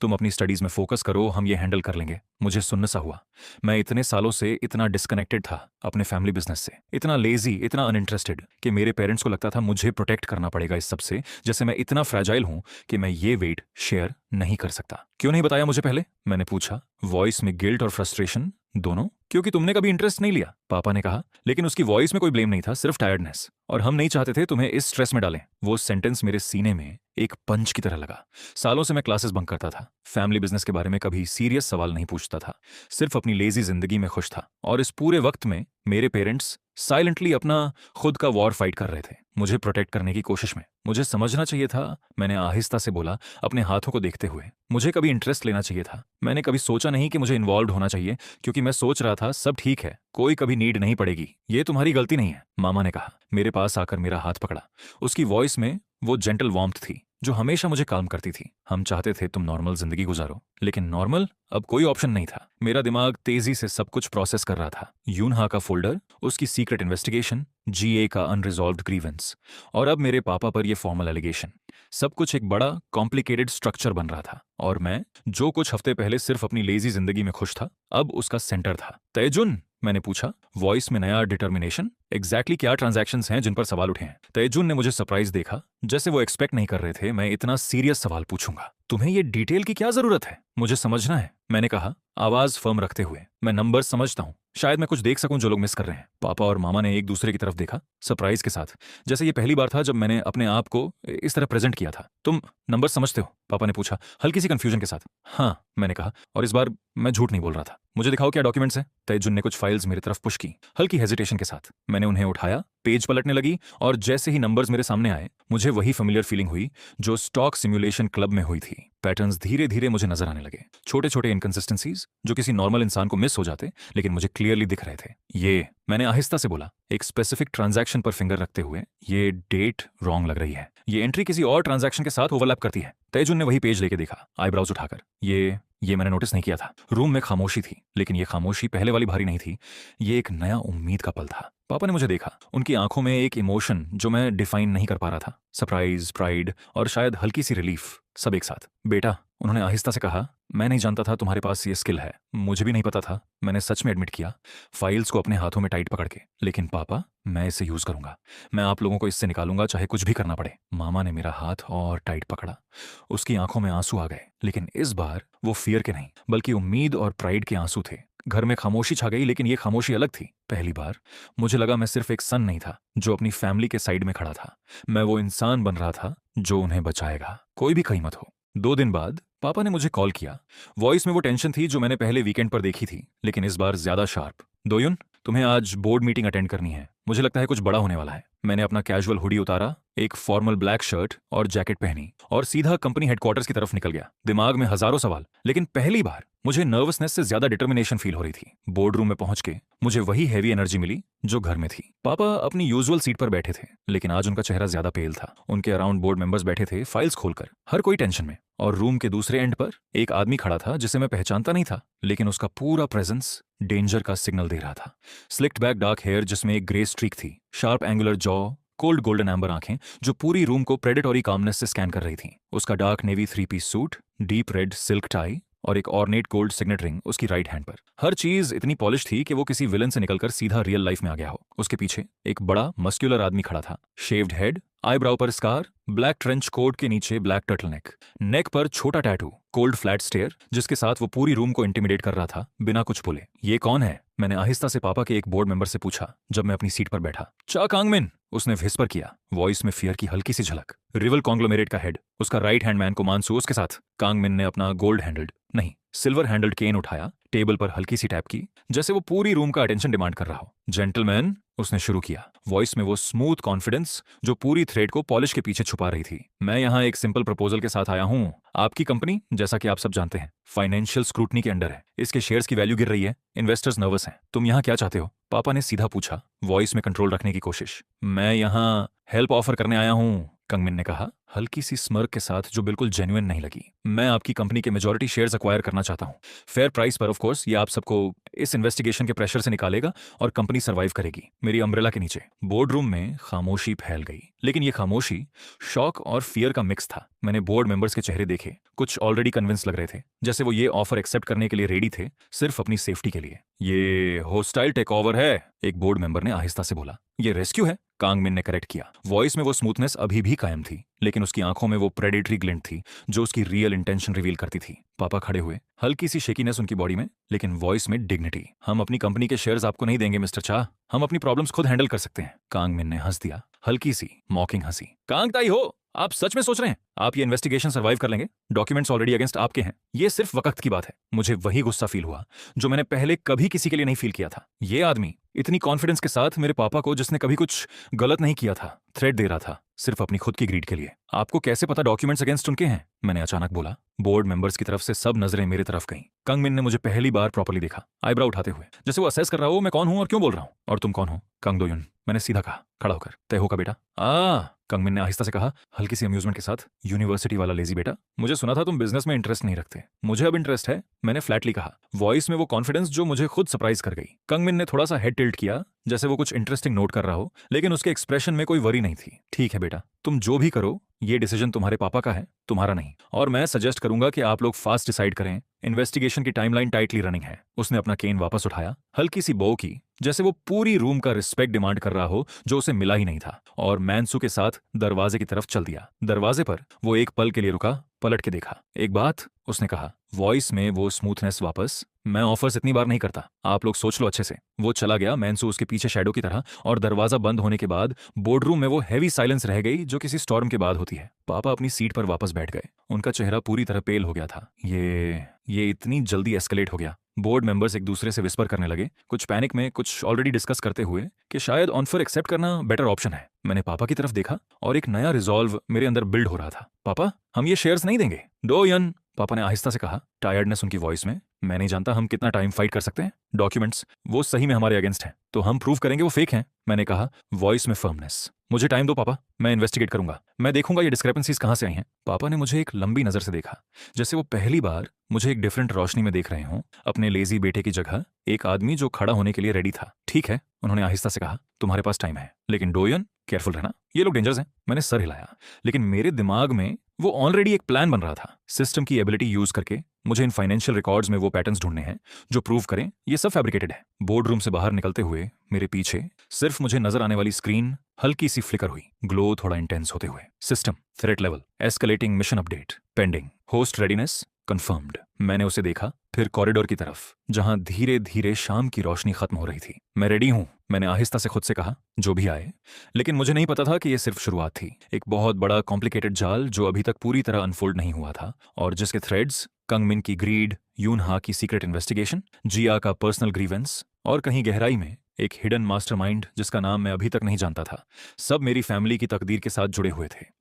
तुम अपनी स्टडीज में फोकस करो, हम ये हैंडल कर लेंगे। मुझे सुन्न सा हुआ। मैं इतने सालों से इतना डिस्कनेक्टेड था अपने फैमिली बिजनेस से, इतना लेजी, इतना अनइंटरेस्टेड कि मेरे पेरेंट्स को लगता था मुझे प्रोटेक्ट करना पड़ेगा इस सब से, जैसे मैं इतना फ्रैजाइल हूं कि मैं ये वेट शेयर नहीं कर सकता। क्यों नहीं बताया मुझे पहले? मैंने पूछा, वॉइस में गिल्ट और फ्रस्ट्रेशन दोनों। क्योंकि तुमने कभी इंटरेस्ट नहीं लिया, पापा ने कहा, लेकिन उसकी वॉइस में कोई ब्लेम नहीं था, सिर्फ टायर्डनेस। और हम नहीं चाहते थे तुम्हें इस स्ट्रेस में डालें। वो सेंटेंस मेरे सीने में एक पंच की तरह लगा। सालों से मैं क्लासेस बंक करता था, फैमिली बिजनेस के बारे में कभी सीरियस सवाल नहीं पूछता था, सिर्फ अपनी लेजी जिंदगी में खुश था। और इस पूरे वक्त में मेरे पेरेंट्स साइलेंटली अपना खुद का वॉर फाइट कर रहे थे, मुझे प्रोटेक्ट करने की कोशिश में। मुझे समझना चाहिए था, मैंने आहिस्ता से बोला, अपने हाथों को देखते हुए। मुझे कभी इंटरेस्ट लेना चाहिए था। मैंने कभी सोचा नहीं कि मुझे इन्वॉल्व होना चाहिए, क्योंकि मैं सोच रहा था सब ठीक है, कोई कभी नीड नहीं पड़ेगी, ये तुम्हारी गलती नहीं है। मामा ने कहा, मेरे पास आकर मेरा हाथ पकड़ा। उसकी वॉइस में वो जेंटल वार्मथ थी जो हमेशा मुझे काम करती थी। हम चाहते थे तुम नॉर्मल जिंदगी गुजारो, लेकिन नॉर्मल अब कोई ऑप्शन नहीं था। मेरा दिमाग तेजी से सब कुछ प्रोसेस कर रहा था। यूनहा का फोल्डर, उसकी सीक्रेट इन्वेस्टिगेशन, जीए का अनरिजॉल्व्ड ग्रीवेंस, और अब मेरे पापा पर यह फॉर्मल एलिगेशन। सब कुछ एक बड़ा कॉम्प्लिकेटेड स्ट्रक्चर बन रहा था, और मैं जो कुछ हफ्ते पहले सिर्फ अपनी लेजी जिंदगी में खुश था, अब उसका सेंटर था। तैजुन, मैंने पूछा, वॉइस में नया डिटर्मिनेशन। एग्जैक्टली क्या ट्रांजैक्शंस हैं जिन पर सवाल उठे हैं? तैजुन ने मुझे सरप्राइज देखा, जैसे वो एक्सपेक्ट नहीं कर रहे थे मैं इतना सीरियस सवाल पूछूंगा। तुम्हें ये डिटेल की क्या जरूरत है? मुझे समझना है, मैंने कहा, आवाज फर्म रखते हुए। मैं नंबर समझता हूं, शायद मैं कुछ देख सकूं जो लोग मिस कर रहे हैं। पापा और मामा ने एक दूसरे की तरफ देखा, सरप्राइज के साथ, जैसे ये पहली बार था जब मैंने अपने आप को इस तरह प्रेजेंट किया था। तुम नंबर समझते हो? पापा ने पूछा, हल्की सी कंफ्यूजन के साथ। हाँ, मैंने कहा, और इस बार मैं झूठ नहीं बोल रहा था। मुझे दिखाओ क्या डॉक्यूमेंट्स हैं। तैजुन ने कुछ फाइल्स मेरी तरफ पुश की, हल्की हेजिटेशन के साथ। मैंने उन्हें उठाया, पेज पलटने लगी, और जैसे ही नंबर्स मेरे सामने आए, मुझे वही फेमिलियर फीलिंग हुई जो स्टॉक सिमुलेशन क्लब में हुई थी। पैटर्न्स धीरे धीरे मुझे नजर आने लगे, छोटे छोटे इनकंसिस्टेंसीज जो किसी नॉर्मल इंसान को मिस हो जाते, लेकिन मुझे क्लियरली दिख रहे थे। ये, मैंने आहिस्ता से बोला, एक स्पेसिफिक ट्रांजैक्शन पर फिंगर रखते हुए, ये डेट रॉन्ग लग रही है। ये एंट्री किसी और ट्रांजैक्शन के साथ ओवरलैप करती है। तैजुन ने वही पेज लेके देखा, आईब्राउज उठाकर। ये मैंने नोटिस नहीं किया था। रूम में खामोशी थी, लेकिन ये खामोशी पहले वाली भारी नहीं थी। ये एक नया उम्मीद का पल था। पापा ने मुझे देखा, उनकी आंखों में एक इमोशन जो मैं डिफाइन नहीं कर पा रहा था, सरप्राइज, प्राइड, और शायद हल्की सी रिलीफ, सब एक साथ। बेटा, उन्होंने आहिस्ता से कहा, मैं नहीं जानता था तुम्हारे पास ये स्किल है। मुझे भी नहीं पता था, मैंने सच में एडमिट किया, फाइल्स को अपने हाथों में टाइट पकड़ के। लेकिन पापा, मैं इसे यूज करूंगा, मैं आप लोगों को इससे निकालूंगा, चाहे कुछ भी करना पड़े। मामा ने मेरा हाथ और टाइट पकड़ा। उसकी आंखों में आंसू आ गए, लेकिन इस बार वो फियर के नहीं, बल्कि उम्मीद और प्राइड के आंसू थे। घर में खामोशी छा गई, लेकिन ये खामोशी अलग थी। पहली बार मुझे लगा मैं सिर्फ एक सन नहीं था जो अपनी फैमिली के साइड में खड़ा था, मैं वो इंसान बन रहा था जो उन्हें बचाएगा, कोई भी कीमत हो। 2 दिन बाद पापा ने मुझे कॉल किया। वॉइस में वो टेंशन थी जो मैंने पहले वीकेंड पर देखी थी, लेकिन इस बार ज्यादा शार्प। दोयुन, तुम्हें आज बोर्ड मीटिंग अटेंड करनी है, मुझे लगता है कुछ बड़ा होने वाला है। मैंने अपना कैजुअल हुडी उतारा, एक फॉर्मल ब्लैक शर्ट और जैकेट पहनी और सीधा कंपनी हेडक्वार्टर्स की तरफ निकल गया। दिमाग में हजारों सवाल, लेकिन पहली बार मुझे नर्वसनेस से ज्यादा डिटर्मिनेशन फील हो रही थी। बोर्ड रूम में पहुंच के मुझे वही हैवी एनर्जी मिली जो घर में थी। पापा अपनी यूजुअल सीट पर बैठे थे, लेकिन आज उनका चेहरा ज्यादा पेल था। उनके अराउंड बोर्ड मेंबर्स बैठे थे, फाइल्स खोलकर, हर कोई टेंशन में। और रूम के दूसरे एंड पर एक आदमी खड़ा था जिसे मैं पहचानता नहीं था, लेकिन उसका पूरा प्रेजेंस डेंजर का सिग्नल दे रहा था। स्लिक्ड बैक डार्क हेयर जिसमें एक ग्रे स्ट्रीक थी, sharp angular jaw, cold golden amber आंखें जो पूरी रूम को प्रेडेटोरी कामनेस से स्कैन कर रही थीं। उसका dark navy 3 piece suit, deep red silk tie और एक ऑर्नेट गोल्ड सिग्नेट रिंग उसकी राइट हैंड पर। हर चीज इतनी पॉलिश थी कि वो किसी विलन से निकलकर सीधा रियल लाइफ में आ गया हो। उसके पीछे एक बड़ा मस्क्यूलर आदमी खड़ा था, शेव्ड हेड, आईब्राउ पर स्कार, ब्लैक ट्रेंच कोट के नीचे ब्लैक टर्टल नेक पर छोटा टैटू, कोल्ड फ्लैट स्टेयर जिसके साथ वो पूरी रूम को इंटिमिडेट कर रहा था बिना कुछ बोले। ये कौन है? मैंने आहिस्ता से पापा के एक बोर्ड मेंबर से पूछा जब मैं अपनी सीट पर बैठा। चा कांगमिन, उसने विस्पर किया, वॉइस में फियर की हल्की सी झलक। रिवल कॉन्ग्लोमेरेट का हेड, उसका राइट हैंड मैन कोमांसू उसके साथ। कांगमिन ने अपना गोल्ड हैंडल्ड नहीं सिल्वर हैंडल्ड केन उठाया, टेबल पर हल्की सी टैप की, जैसे वो पूरी रूम का अटेंशन डिमांड कर रहा हो। जेंटलमैन, उसने शुरू किया, वॉइस में वो स्मूथ कॉन्फिडेंस जो पूरी थ्रेड को पॉलिश के पीछे छुपा रही थी। मैं यहाँ एक सिंपल प्रपोजल के साथ आया हूँ। आपकी कंपनी, जैसा कि आप सब जानते हैं, फाइनेंशियल स्क्रूटनी के अंडर है। इसके शेयर्स की वैल्यू गिर रही है, इन्वेस्टर्स नर्वस हैं। तुम यहाँ क्या चाहते हो? पापा ने सीधा पूछा, वॉइस में कंट्रोल रखने की कोशिश। मैं यहाँ हेल्प ऑफर करने आया हूँ, कंगमिन ने कहा, हल्की सी स्मर्क के साथ जो बिल्कुल जेन्युइन नहीं लगी। मैं आपकी कंपनी के मेजॉरिटी शेयर्स एक्वायर करना चाहता हूँ, फेयर प्राइस पर ऑफ कोर्स। ये आप सबको इस इन्वेस्टिगेशन के प्रेशर से निकालेगा और कंपनी सर्वाइव करेगी मेरी अम्ब्रेला के नीचे। बोर्ड रूम में खामोशी फैल गई, लेकिन ये खामोशी शॉक और फियर का मिक्स था। मैंने बोर्ड मेंबर्स के चेहरे देखे, कुछ ऑलरेडी कन्विंस लग रहे थे, जैसे वो ये ऑफर एक्सेप्ट करने के लिए रेडी थे, सिर्फ अपनी सेफ्टी के लिए। ये होस्टाइल टेक ओवर है, एक बोर्ड मेंबर ने आहिस्ता से बोला। ये रेस्क्यू है, कांगमिन ने करेक्ट किया। वॉइस में वो स्मूथनेस अभी भी कायम थी, लेकिन उसकी आंखों में वो प्रेडेटरी ग्लिंट थी जो उसकी रियल इंटेंशन रिवील करती थी। पापा खड़े हुए, हल्की सी शेकीनेस उनकी बॉडी में, लेकिन वॉइस में डिग्निटी। हम अपनी कंपनी के शेयर्स आपको नहीं देंगे मिस्टर चा, हम अपनी प्रॉब्लम्स खुद हैंडल कर सकते हैं। कांगमिन ने हंस दिया, हल्की सी मॉकिंग हंसी। कांग ताई हो, आप सच में सोच रहे हैं आप ये इन्वेस्टिगेशन सर्वाइव कर लेंगे? डॉक्यूमेंट्स ऑलरेडी अगेंस्ट आपके हैं, ये सिर्फ वक्त की बात है। मुझे वही गुस्सा फील हुआ जो मैंने पहले कभी किसी के लिए नहीं फील किया था। ये आदमी इतनी कॉन्फिडेंस के साथ मेरे पापा को, जिसने कभी कुछ गलत नहीं किया था, थ्रेट दे रहा था सिर्फ अपनी खुद की ग्रीड के लिए। आपको कैसे पता डॉक्यूमेंट्स अगेंस्ट उनके हैं? मैंने अचानक बोला। बोर्ड मेंबर्स की तरफ से सब नजरें मेरी तरफ गईं। कंगमिन ने मुझे पहली बार प्रॉपर्ली देखा, आईब्रो उठाते हुए, जैसे वो असेस कर रहा हो मैं कौन हूं और क्यों बोल रहा हूं। और तुम कौन हो? कंग दोयुन, मैंने सीधा कहा, खड़ा होकर। तय हो का बेटा? कंगमिन ने आहिस्ता से कहा, हल्की सी अम्यूजमेंट के साथ, यूनिवर्सिटी वाला लेजी बेटा। मुझे सुना था तुम बिजनेस में इंटरेस्ट नहीं रखते। मुझे अब इंटरेस्ट है, मैंने फ्लैटली कहा, वॉइस में वो कॉन्फिडेंस जो मुझे खुद सरप्राइज कर गई। कंगमिन ने थोड़ा सा हेड टिल्ट किया, जैसे वो कुछ इंटरेस्टिंग नोट कर रहा हो, लेकिन उसके एक्सप्रेशन में कोई वरी नहीं थी। ठीक है बेटा, तुम जो भी करो, ये डिसीजन तुम्हारे पापा का है, तुम्हारा नहीं। और मैं सजेस्ट करूंगा कि आप लोग फास्ट डिसाइड करें। इन्वेस्टिगेशन की टाइमलाइन टाइटली रनिंग है। उसने अपना केन वापस उठाया, हल्की सी बो की, जैसे वो पूरी रूम का रिस्पेक्ट डिमांड कर रहा हो जो उसे मिला ही नहीं था, और मैनसू के साथ दरवाजे की तरफ चल दिया। दरवाजे पर वो एक पल के लिए रुका, पलट के देखा। एक बात, उसने कहा, वॉइस में वो स्मूथनेस वापस। मैं ऑफर्स इतनी बार नहीं करता, आप लोग सोच लो अच्छे से। वो चला गया, मैनसू उसके पीछे शैडो की तरह, और दरवाजा बंद होने के बाद बोर्ड रूम में वो हैवी साइलेंस रह गई जो किसी स्टॉर्म के बाद होती है। पापा अपनी सीट पर वापस बैठ गए, उनका चेहरा पूरी तरह पेल हो गया था। ये इतनी जल्दी एस्केलेट हो गया। बोर्ड मेंबर्स एक दूसरे से विस्पर करने लगे, कुछ पैनिक में, कुछ ऑलरेडी डिस्कस करते हुए कि शायद ऑफर एक्सेप्ट करना बेटर ऑप्शन है। मैंने पापा की तरफ देखा और एक नया रिजॉल्व मेरे अंदर बिल्ड हो रहा था। पापा, हम ये शेयर्स नहीं देंगे। डोयन, पापा ने आहिस्ता से कहा, टायर्डनेस उनकी वॉइस में। मैं नहीं जानता हम कितना टाइम फाइट कर सकते हैं। डॉक्यूमेंट्स वो सही में हमारे अगेंस्ट हैं, तो हम प्रूव करेंगे वो फेक हैं, मैंने कहा, वॉइस में फर्मनेस। मुझे टाइम दो पापा, मैं इन्वेस्टिगेट करूंगा, मैं देखूंगा ये डिस्क्रिपेंसीज कहां से आई हैं। पापा ने मुझे एक लंबी नजर से देखा, जैसे वो पहली बार मुझे एक डिफरेंट रोशनी में देख रहे हों। अपने लेजी बेटे की जगह एक आदमी जो खड़ा होने के लिए रेडी था। ठीक है, उन्होंने आहिस्ता से कहा, तुम्हारे पास टाइम है, लेकिन डोयन केयरफुल रहना, ये लोग डेंजर्स हैं। मैंने सर हिलाया, लेकिन मेरे दिमाग में वो ऑलरेडी एक प्लान बन रहा था। सिस्टम की एबिलिटी यूज करके मुझे इन फाइनेंशियल रिकॉर्ड्स में वो पैटर्न्स ढूंढने हैं जो प्रूव करें ये सब फैब्रिकेटेड है। बोर्ड रूम से बाहर निकलते हुए मेरे पीछे सिर्फ मुझे नजर आने वाली स्क्रीन हल्की सी फ्लिकर हुई, ग्लो थोड़ा इंटेंस होते हुए। System threat level escalating, mission update pending, host readiness confirmed. मैंने उसे देखा, फिर कॉरिडोर की तरफ जहां धीरे धीरे शाम की रोशनी खत्म हो रही थी। मैं रेडी हूं, मैंने आहिस्ता से खुद से कहा, जो भी आए। लेकिन मुझे नहीं पता था कि यह सिर्फ शुरुआत थी, एक बहुत बड़ा कॉम्प्लिकेटेड जाल जो अभी तक पूरी तरह अनफोल्ड नहीं हुआ था, और जिसके थ्रेड्स कंगमिन की ग्रीड, यूनहा की सीक्रेट इन्वेस्टिगेशन, जिया का पर्सनल ग्रीवेंस, और कहीं गहराई में एक हिडन मास्टरमाइंड जिसका नाम मैं अभी तक नहीं जानता था। सब मेरी फैमिली की तकदीर के साथ जुड़े हुए थे।